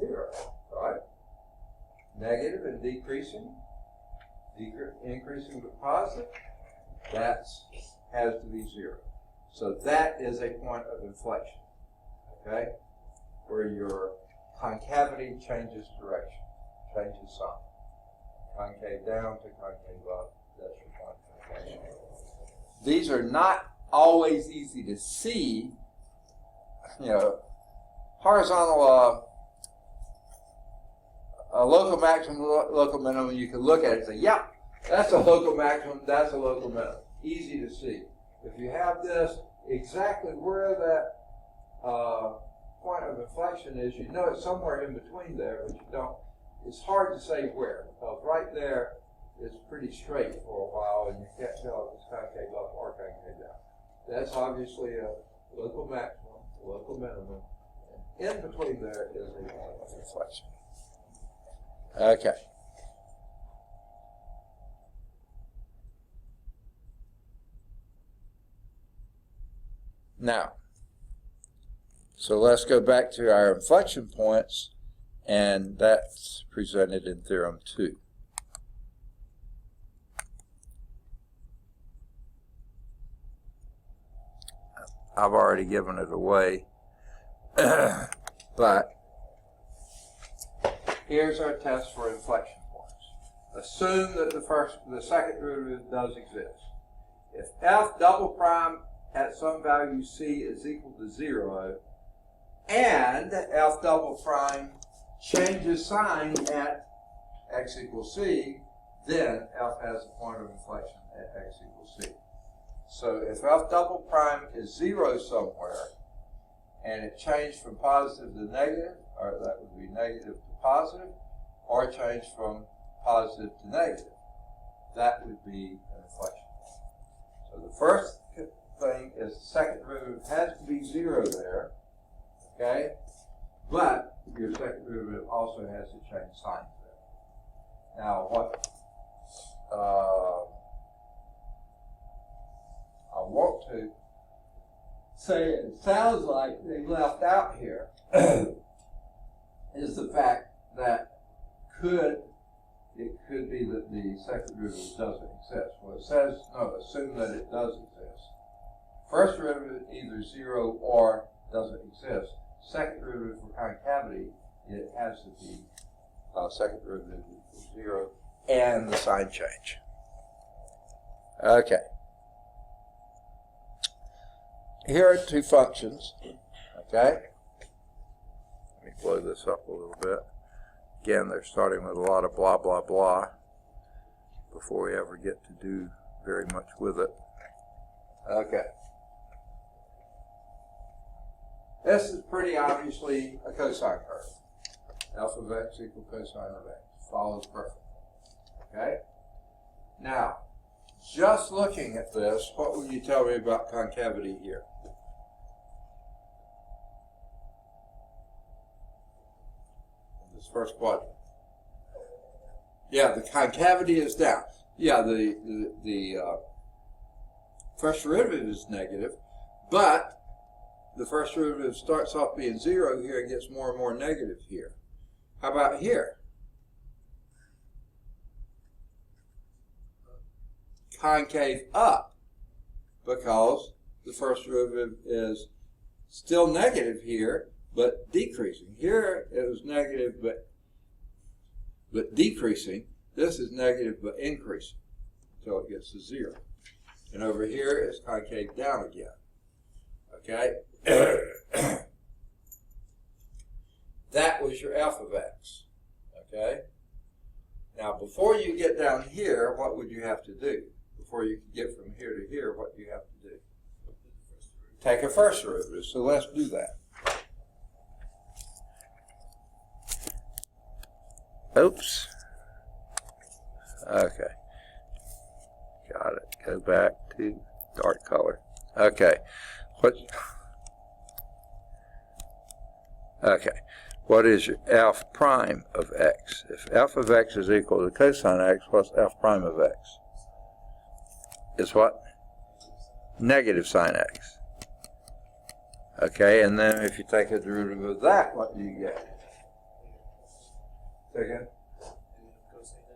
0, right? Negative and decreasing, increasing but positive, that has to be 0. So that is a point of inflection, okay? Where your concavity changes direction, changes sign. Concave down to concave up, that's your point of inflection. These are not always easy to see. You know, horizontal, a local maximum, local minimum, you can look at it and say, yeah, that's a local maximum, that's a local minimum. Easy to see. If you have this, exactly where that point of inflection is, you know it's somewhere in between there, but you don't. It's hard to say where, because right there is pretty straight for a while, and you can't tell if it's concave up or concave down. That's obviously a local maximum, local minimum. In between there is a line of inflection. Okay. Now, so let's go back to our inflection points, and that's presented in Theorem 2. I've already given it away, but here's our test for inflection points. Assume that the second derivative does exist. If f double prime at some value c is equal to 0, and f double prime changes sign at x equals c, then f has a point of inflection at x equals c. So if f double prime is 0 somewhere, and it changed from positive to negative, or that would be negative to positive, or changed from positive to negative, that would be an inflection. So the first thing is the second derivative has to be 0 there, okay? But your second derivative also has to change signs there. Now, what I want to say, it sounds like they left out here is the fact that it could be that the second derivative doesn't exist. Well, it says, no, assume that it does exist. First derivative either 0 or doesn't exist. Second derivative for concavity, it has to be second derivative equals 0 and the sign change. Okay. Here are two functions, okay? Let me blow this up a little bit. Again, they're starting with a lot of blah, blah, blah before we ever get to do very much with it. Okay. This is pretty obviously a cosine curve. F of x equals cosine of x. Follows perfectly. Okay? Now, just looking at this, what would you tell me about concavity here? This first quadrant. Yeah, the concavity is down. Yeah, the first derivative is negative, but the first derivative starts off being 0 here and gets more and more negative here. How about here? Concave up, because the first derivative is still negative here, but decreasing. Here it was negative but decreasing. This is negative but increasing until it gets to 0. And over here it's concave down again. Okay? That was your f of x. Okay? Now before you get down here, what would you have to do? Before you can get from here to here, what do you have to do? Take a first derivative. So let's do that. Oops. Okay. Got it. Go back to dark color. Okay. What is your f prime of x? If f of x is equal to cosine x, what's f prime of x? Is what? Negative sine x. Okay, and then if you take a derivative of that, what do you get? Say again?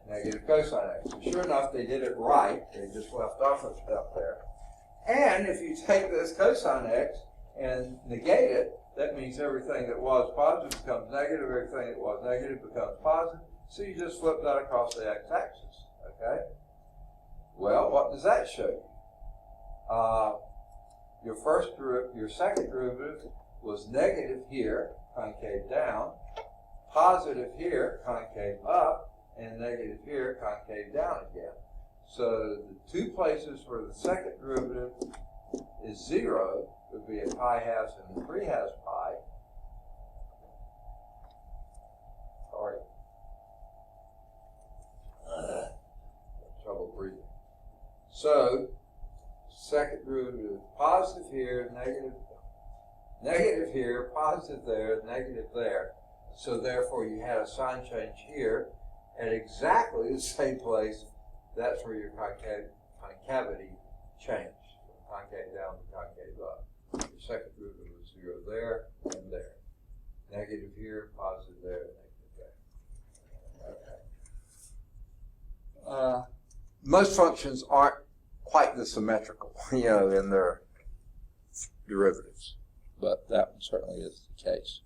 Negative cosine x. Sure enough, they did it right. They just left off a step there. And if you take this cosine x and negate it, that means everything that was positive becomes negative, everything that was negative becomes positive. So you just flip that across the x-axis. Okay? Well, what does that show you? Your second derivative was negative here, concave down, positive here, concave up, and negative here, concave down again. So the two places where the second derivative is 0 would be at pi halves and 3 halves pi. Sorry. Trouble breathing. So second derivative positive here, negative Negative here, positive there, negative there. So therefore you had a sign change here at exactly the same place. That's where your concavity changed. From concave down to concave up. Your second derivative was 0 there and there. Negative here, positive there, negative there. Okay. Most functions aren't quite this symmetrical, you know, in their derivatives, but that one certainly is the case.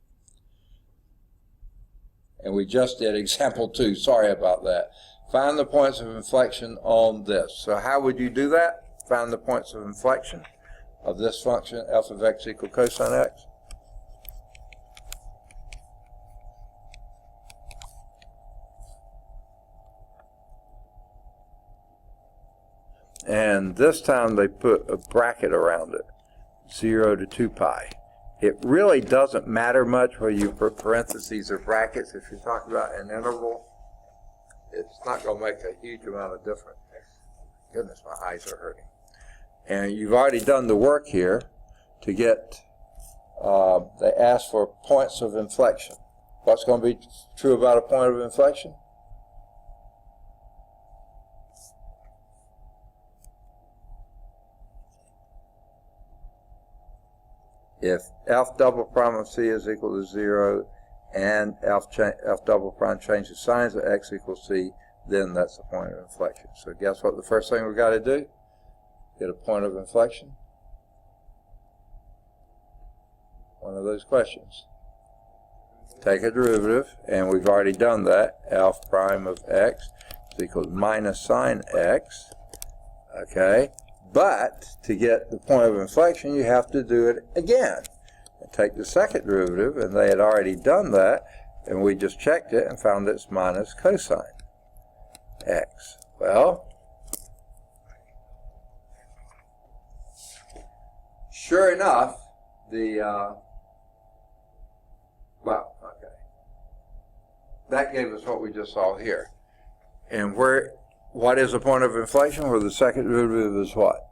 And we just did example 2. Sorry about that. Find the points of inflection on this. So how would you do that? Find the points of inflection of this function, f of x equal cosine x. And this time they put a bracket around it, 0 to 2 pi. It really doesn't matter much whether you put parentheses or brackets. If you're talking about an interval, it's not going to make a huge amount of difference. Goodness, my eyes are hurting. And you've already done the work here to get, they asked for points of inflection. What's going to be true about a point of inflection? If f double prime of c is equal to 0 and f double prime changes signs of x equals c, then that's the point of inflection. So guess what the first thing we've got to do? Get a point of inflection. One of those questions. Take a derivative, and we've already done that. F prime of x is equal to minus sine x. Okay? But to get the point of inflection, you have to do it again. And take the second derivative, and they had already done that, and we just checked it and found it's minus cosine x. Well, sure enough, that gave us what we just saw here. And what is a point of inflection? Where the second derivative is what?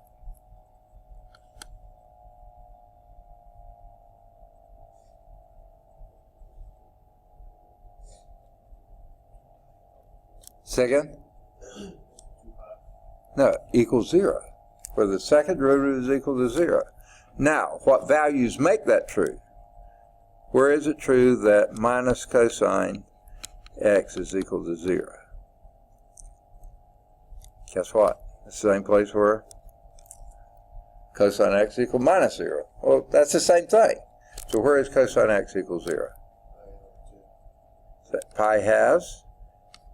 Second? No, equals 0. Where the second derivative is equal to 0. Now, what values make that true? Where is it true that minus cosine x is equal to 0? Guess what? It's the same place where cosine x equals minus 0. Well, that's the same thing. So where is cosine x equals 0? Is that pi halves?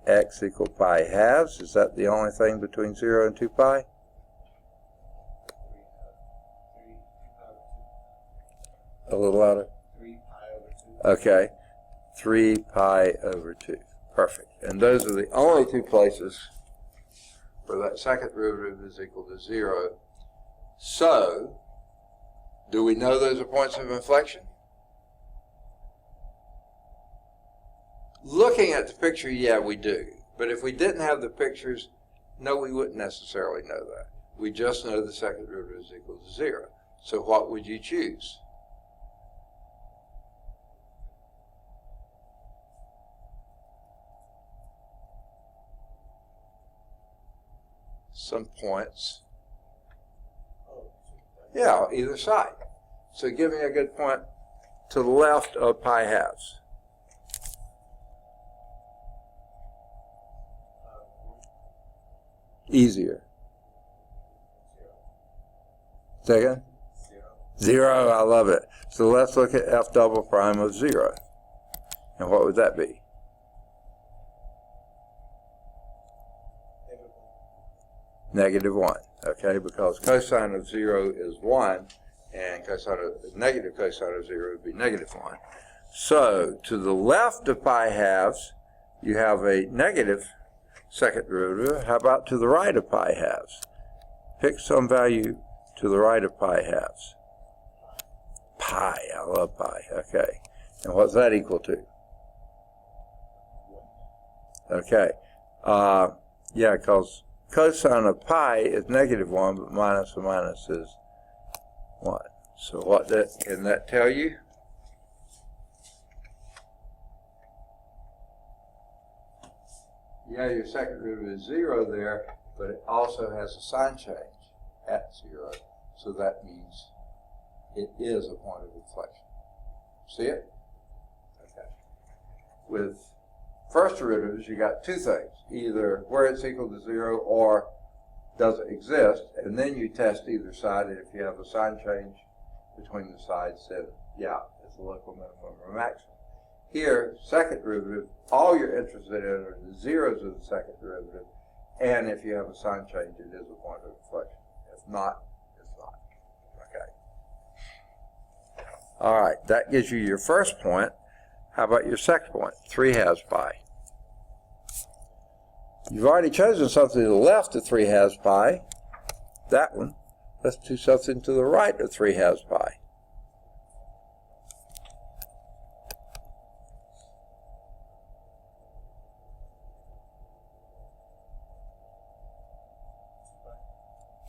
X equal pi halves. Is that the only thing between 0 and 2 pi? A little louder. 3 pi over 2. Okay. 3 pi over 2. Perfect. And those are the only two places where that second derivative is equal to 0. So, do we know those are points of inflection? Looking at the picture, yeah, we do. But if we didn't have the pictures, no, we wouldn't necessarily know that. We just know the second derivative is equal to 0. So what would you choose? Some points. Yeah, either side. So give me a good point to the left of pi halves. Easier. Second? 0, I love it. So let's look at f double prime of 0. And what would that be? -1. Okay, because cosine of 0 is 1, and negative cosine of 0 would be -1. So to the left of pi halves, you have a negative second derivative. How about to the right of pi halves? Pick some value to the right of pi halves. Pi, I love pi. Okay. And what's that equal to? Okay. Yeah, because cosine of pi is -1, but minus of minus is 1. So what can that tell you? Yeah, your second derivative is 0 there, but it also has a sign change at 0. So that means it is a point of inflection. See it? Okay. With first derivatives, you got two things. Either where it's equal to 0 or doesn't exist, and then you test either side, and if you have a sign change between the sides, then yeah, it's a local minimum or maximum. Here, second derivative, all you're interested in are the zeros of the second derivative, and if you have a sign change, it is a point of inflection. If not, it's not. Okay. All right, that gives you your first point. How about your second point? 3 halves pi. You've already chosen something to the left of 3 halves pi. That one. Let's do something to the right of 3 halves pi.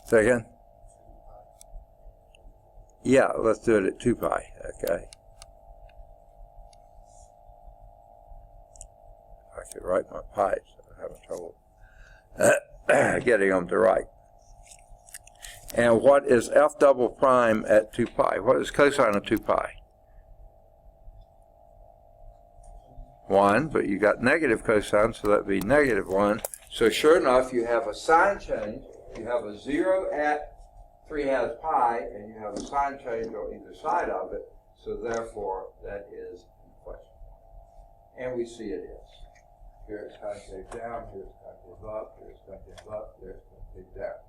Say again? Yeah, let's do it at 2 pi. Okay. I could write my pi's. I'm having trouble getting them to write. And what is f double prime at 2 pi? What is cosine of 2 pi? 1, but you got negative cosine, so that would be negative 1. So sure enough, you have a sign change. You have a 0 at 3 halves pi, and you have a sign change on either side of it. So therefore, that is inflection. And we see it is. Here it's concave down, here it's concave up, here it's concave up, there it's concave down.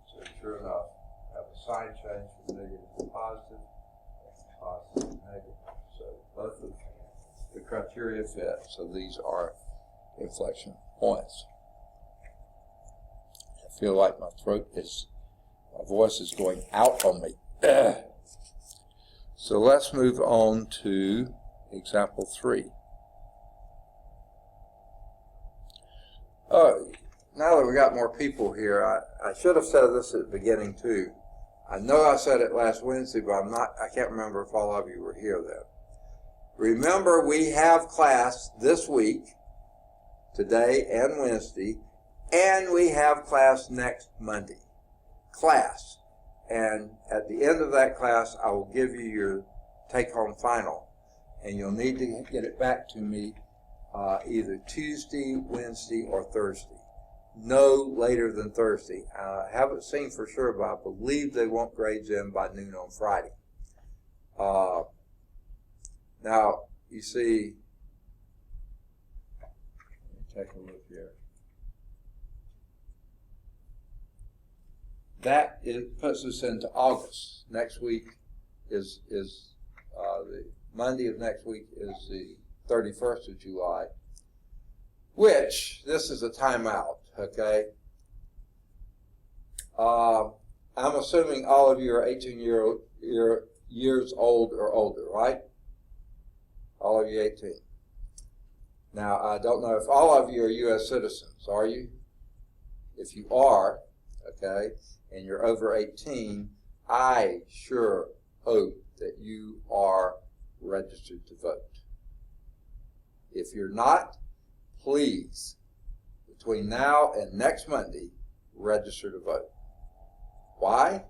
So sure enough, have a sign change from negative to positive, and positive to negative. So both of the criteria fit. So these are inflection points. I feel like my voice is going out on me. So let's move on to example 3. Now that we got more people here, I should have said this at the beginning too. I know I said it last Wednesday, but I can't remember if all of you were here then. Remember, we have class this week, today and Wednesday, and we have class next Monday. Class. And at the end of that class, I will give you your take-home final. And you'll need to get it back to me either Tuesday, Wednesday, or Thursday. No later than Thursday. I haven't seen for sure, but I believe they want grades in by noon on Friday. Now, you see, let me take a look here. That puts us into August. Next week is the Monday of next week is the 31st of July, which this is a timeout, okay? I'm assuming all of you are 18 years old or older, right? All of you 18. Now, I don't know if all of you are U.S. citizens, are you? If you are, okay, and you're over 18, I sure hope that you are registered to vote. If you're not, please, between now and next Monday, register to vote. Why?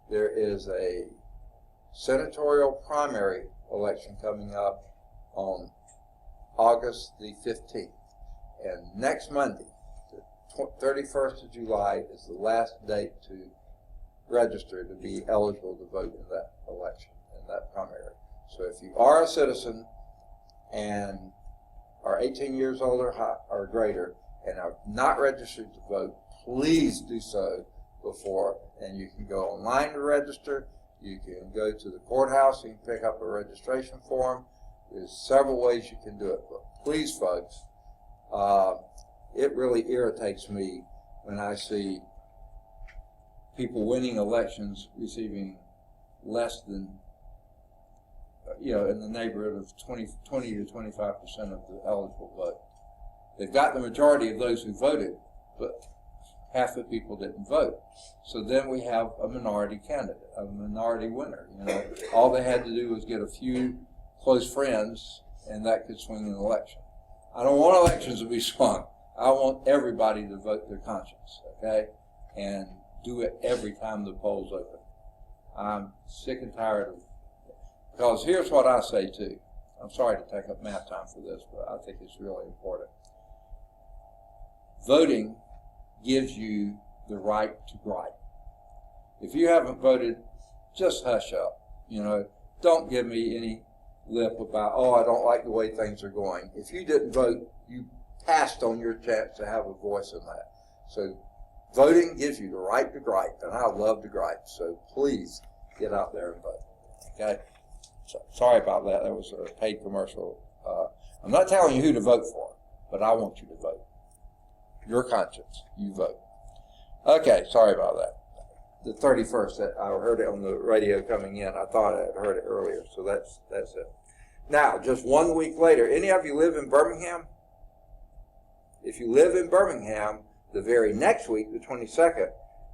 There is a senatorial primary election coming up on August the 15th. And next Monday, the 31st of July, is the last date to register to be eligible to vote in that election, in that primary. So if you are a citizen and are 18 years old or greater and are not registered to vote, please do so before. And you can go online to register. You can go to the courthouse and pick up a registration form. There's several ways you can do it. But please, folks, it really irritates me when I see people winning elections receiving less than, in the neighborhood of 20 to 25% of the eligible vote. They've got the majority of those who voted, but half the people didn't vote. So then we have a minority candidate, a minority winner. You know, all they had to do was get a few close friends, and that could swing an election. I don't want elections to be swung. I want everybody to vote their conscience, okay? And do it every time the polls open. I'm sick and tired of, because here's what I say too. I'm sorry to take up math time for this, but I think it's really important. Voting gives you the right to gripe. If you haven't voted, just hush up. You know, don't give me any lip about, oh, I don't like the way things are going. If you didn't vote, you passed on your chance to have a voice in that. So voting gives you the right to gripe, and I love to gripe. So please get out there and vote. Okay? So, sorry about that. That was a paid commercial. I'm not telling you who to vote for, but I want you to vote. Your conscience, you vote. Okay, sorry about that. The 31st, I heard it on the radio coming in. I thought I had heard it earlier, so that's it. Now, just 1 week later, any of you live in Birmingham? If you live in Birmingham, the very next week, the 22nd,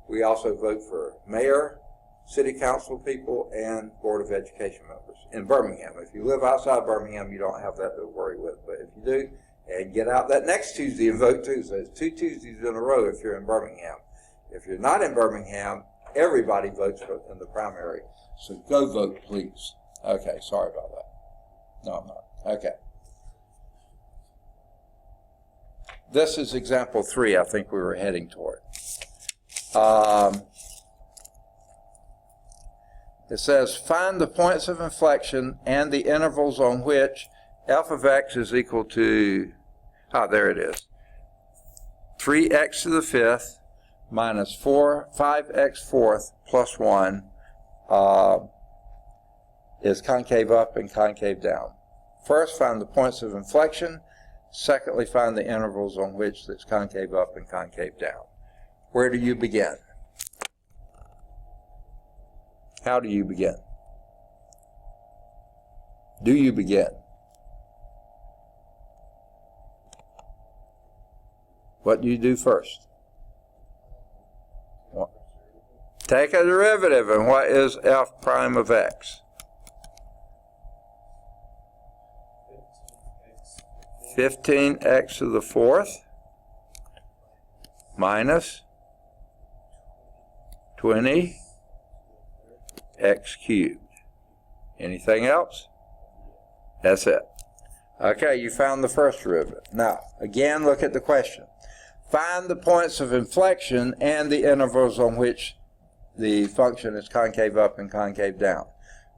we also vote for mayor, city council people, and board of education members in Birmingham. If you live outside Birmingham, you don't have that to worry with, but if you do, and get out that next Tuesday and vote too. So it's 2 Tuesdays in a row if you're in Birmingham. If you're not in Birmingham, everybody votes in the primary. So go vote, please. Okay, sorry about that. No, I'm not. Okay. This is example 3 I think we were heading toward. It says, find the points of inflection and the intervals on which f of x is equal to, there it is, 3x to the 5th minus 5x fourth plus 1 is concave up and concave down. First, find the points of inflection. Secondly, find the intervals on which it's concave up and concave down. Where do you begin? How do you begin? Do you begin? What do you do first? Take a derivative, and what is f prime of x? 15x to the 4th minus 20x cubed. Anything else? That's it. Okay, you found the first derivative. Now, again, look at the question. Find the points of inflection and the intervals on which the function is concave up and concave down.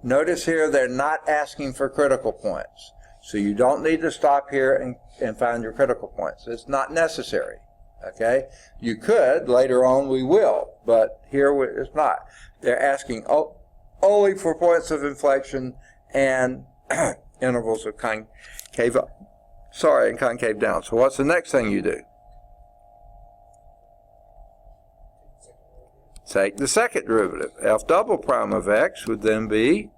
Notice here they're not asking for critical points. So you don't need to stop here and find your critical points. It's not necessary. Okay? You could, later on we will, but here it's not. They're asking only for points of inflection and intervals of concave up, and concave down. So what's the next thing you do? Take the second derivative. F double prime of x would then be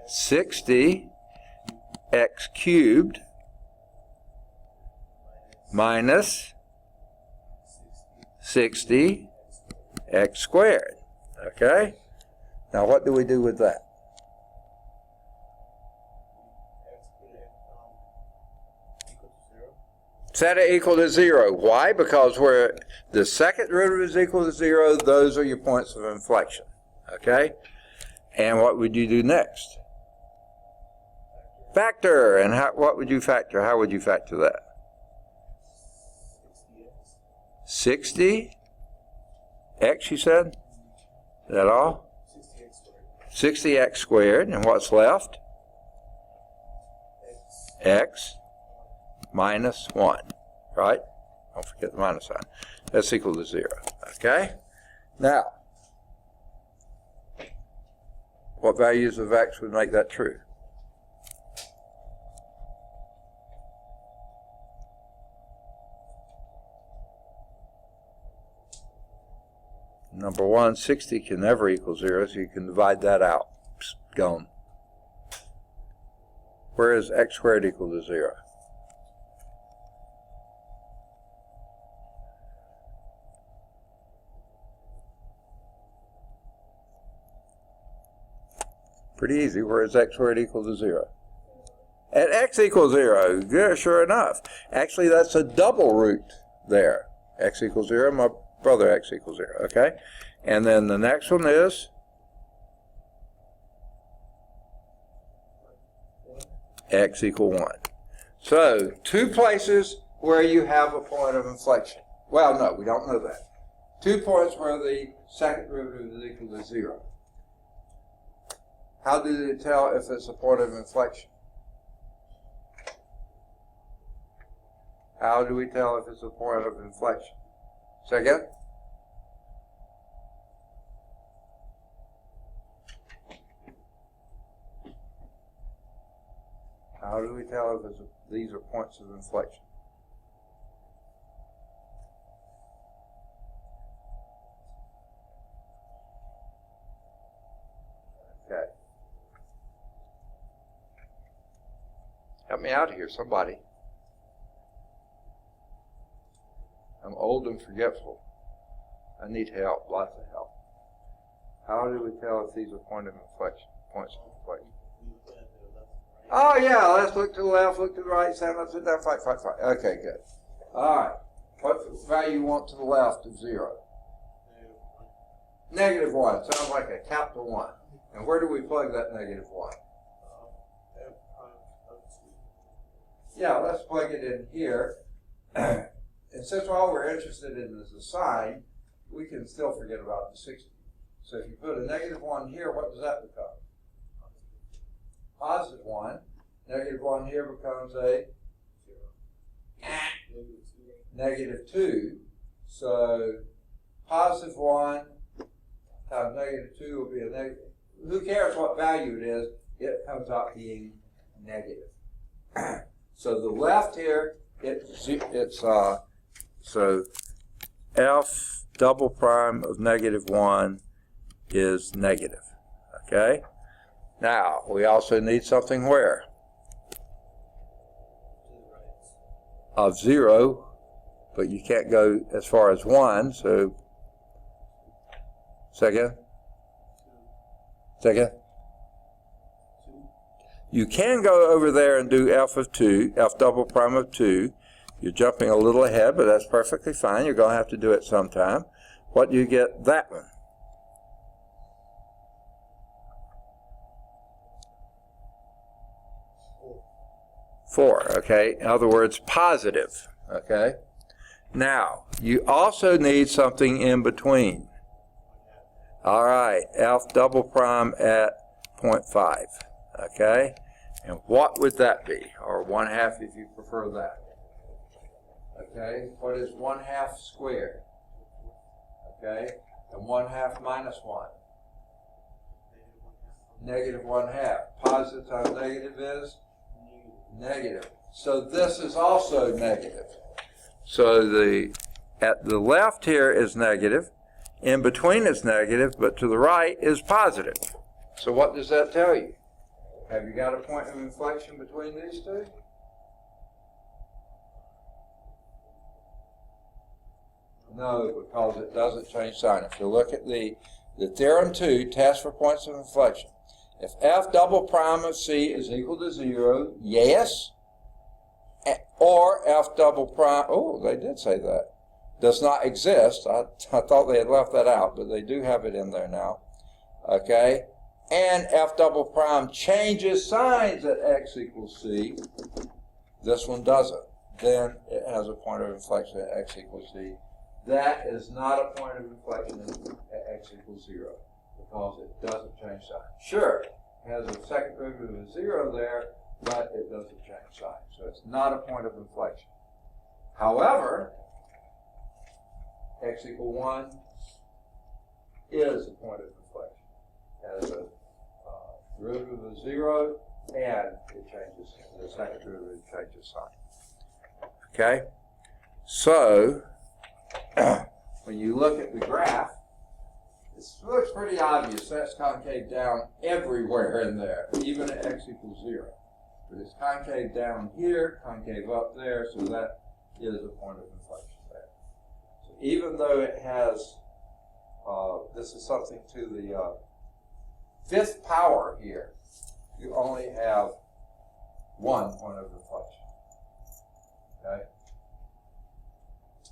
60x cubed minus 60x squared. Okay? Now what do we do with that? Set it equal to 0. Why? Because where the second derivative is equal to 0, those are your points of inflection. Okay? And what would you do next? Factor. And what would you factor? How would you factor that? 60x, you said? Is that all? 60x squared. And what's left? X minus 1. Right? Don't forget the minus sign. That's equal to 0. Okay? Now, what values of x would make that true? Number 1, 60 can never equal 0, so you can divide that out. Psst, gone. where is x squared equal to 0? Pretty easy. Where is x squared equal to 0? At x equals 0. Yeah, sure enough. Actually, that's a double root there. X equals 0, my brother x equals 0. Okay? And then the next one is x equal 1. So, two places where you have a point of inflection. Well, no, we don't know that. 2 points where the second derivative is equal to 0. How do they tell if it's a point of inflection? How do we tell if it's a point of inflection? Say again? How do we tell if these are points of inflection? Okay. Help me out here, somebody. I'm old and forgetful. I need help, lots of help. How do we tell if these are points of inflection? Oh yeah, let's look to the left, look to the right, stand up, sit down, fight. Okay, good. All right. What value you want to the left of 0? Negative 1. Sounds like a capital 1. And where do we plug that negative 1? Yeah, let's plug it in here. And since all we're interested in is the sign, we can still forget about the 60. So if you put a negative 1 here, what does that become? Positive 1. Negative 1 here becomes a negative 2. So positive 1 times negative 2 will be a negative. Who cares what value it is? It comes out being negative. So the left here, so f double prime of negative 1 is negative. Okay? Now, we also need something where? Of 0, but you can't go as far as 1, so second? You can go over there and do f of 2, f double prime of 2. You're jumping a little ahead, but that's perfectly fine. You're going to have to do it sometime. What do you get that one? 4, okay? In other words, positive, okay? Now, you also need something in between. All right, f double prime at 0.5, okay? And what would that be? Or 1/2 if you prefer that. Okay, what is 1/2 squared? Okay, and 1/2 minus 1? Negative 1/2. Positive times negative is? Negative. So this is also negative. So at the left here is negative, in between is negative, but to the right is positive. So what does that tell you? Have you got a point of inflection between these two? No, because it doesn't change sign. If you look at the theorem 2, test for points of inflection. If f double prime of c is equal to 0, yes. Or f double prime, oh, they did say that, does not exist. I thought they had left that out, but they do have it in there now. Okay? And f double prime changes signs at x equals c. This one doesn't. Then it has a point of inflection at x equals c. That is not a point of inflection at x equals 0 because it doesn't change sign. Sure, it has a second derivative of 0 there, but it doesn't change sign. So it's not a point of inflection. However, x equal 1 is a point of inflection. It has a derivative of 0 and it changes, the second derivative changes sign. Okay? So, when you look at the graph, it looks pretty obvious. That's concave down everywhere in there, even at x equals 0. but it's concave down here, concave up there, so that is a point of inflection there. So even though it has, this is something to the fifth power here, you only have one point of inflection. Okay?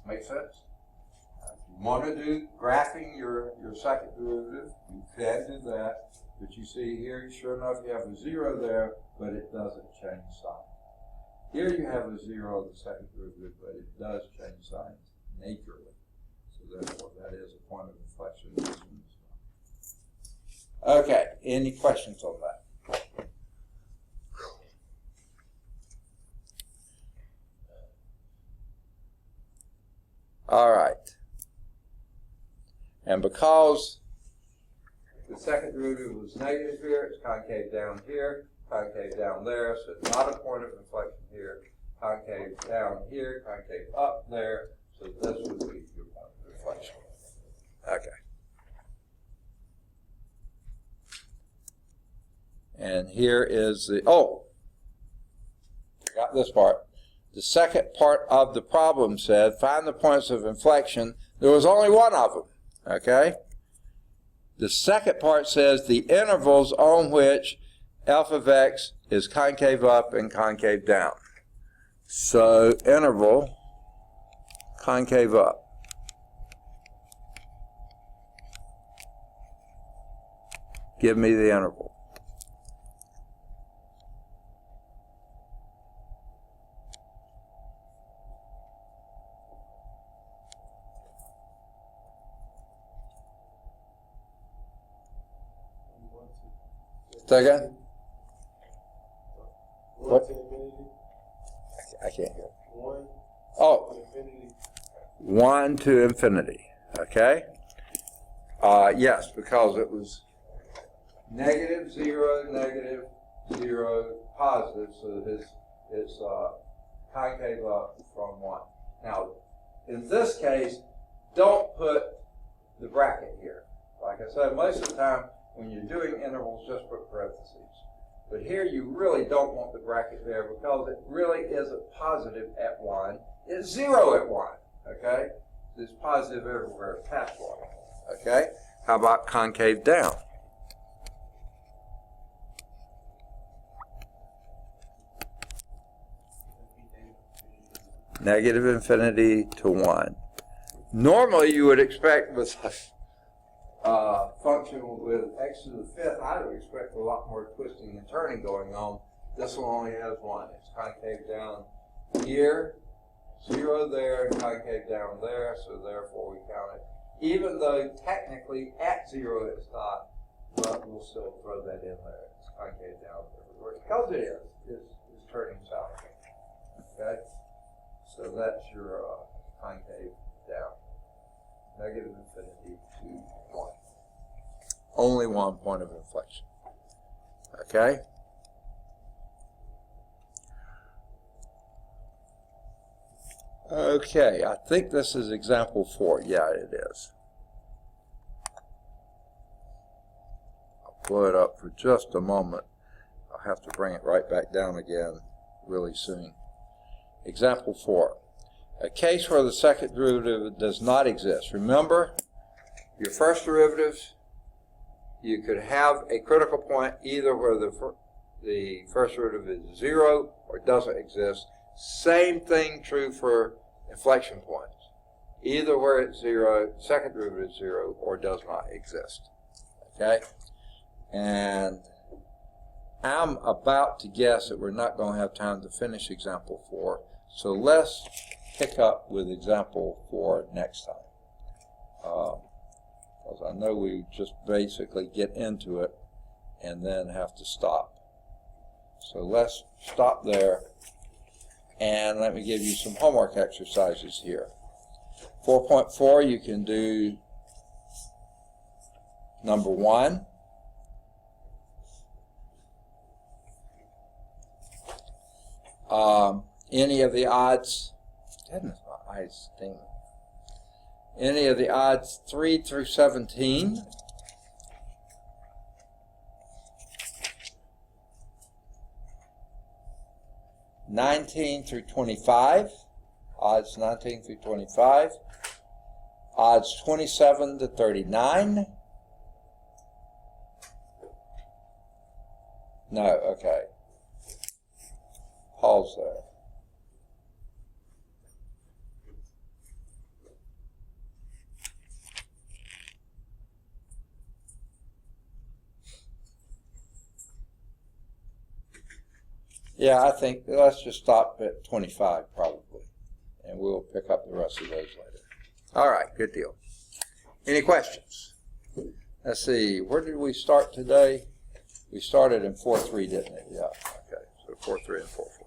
Make sense? If you want to do graphing your second derivative, you can do that. But you see here, sure enough, you have a zero there, but it doesn't change sign. Here you have a zero of the second derivative, but it does change signs naturally. So therefore, that is a point of inflection. Okay, any questions on that? All right. And because the second derivative was negative here, it's concave down here, concave down there, so it's not a point of inflection here, concave down here, concave up there, so this would be your point of inflection. Okay. And here is the, oh, forgot this part. The second part of the problem said, find the points of inflection. There was only one of them, okay? The second part says the intervals on which f of x is concave up and concave down. So interval, concave up. Give me the interval. Say again? What? I can't hear. 1 Oh, to infinity. 1 to infinity. Okay? Yes, because it was negative, 0, positive, so it's concave up from 1. Now, in this case, don't put the bracket here. Like I said, most of the time, when you're doing intervals, just put parentheses. But here you really don't want the bracket there because it really isn't positive at 1. It's 0 at 1, okay? It's positive everywhere past 1, okay? How about concave down? Negative infinity to 1. Normally you would expect with function with x to the fifth, I would expect a lot more twisting and turning going on. This one only has 1. It's concave down here, 0 there, concave down there, so therefore we count it. Even though technically at 0 it's not, but we'll still throw that in there. It's concave down everywhere. Because it is, it's turning south. Okay? So that's your concave down. Negative infinity to 1. Only one point of inflection. Okay? Okay, I think this is example 4. Yeah, it is. I'll blow it up for just a moment. I'll have to bring it right back down again really soon. Example 4. A case where the second derivative does not exist. Remember, your first derivatives, you could have a critical point either where the first derivative is 0 or doesn't exist. Same thing true for inflection points. Either where it's 0, second derivative is 0, or does not exist. Okay? And I'm about to guess that we're not going to have time to finish example 4. So let's pick up with example 4 next time. Because I know we just basically get into it and then have to stop. So let's stop there and let me give you some homework exercises here. 4.4, you can do number 1. Any of the odds, goodness, my eyes sting. Any of the odds 3 through 17. 19 through 25, odds 19 through 25, odds 27 to 39. No, okay. Pause there. Yeah, I think let's just stop at 25 probably, and we'll pick up the rest of those later. All right, good deal. Any questions? Let's see, where did we start today? We started in 4.3, didn't we? Yeah, okay, so 4.3 and 4.4.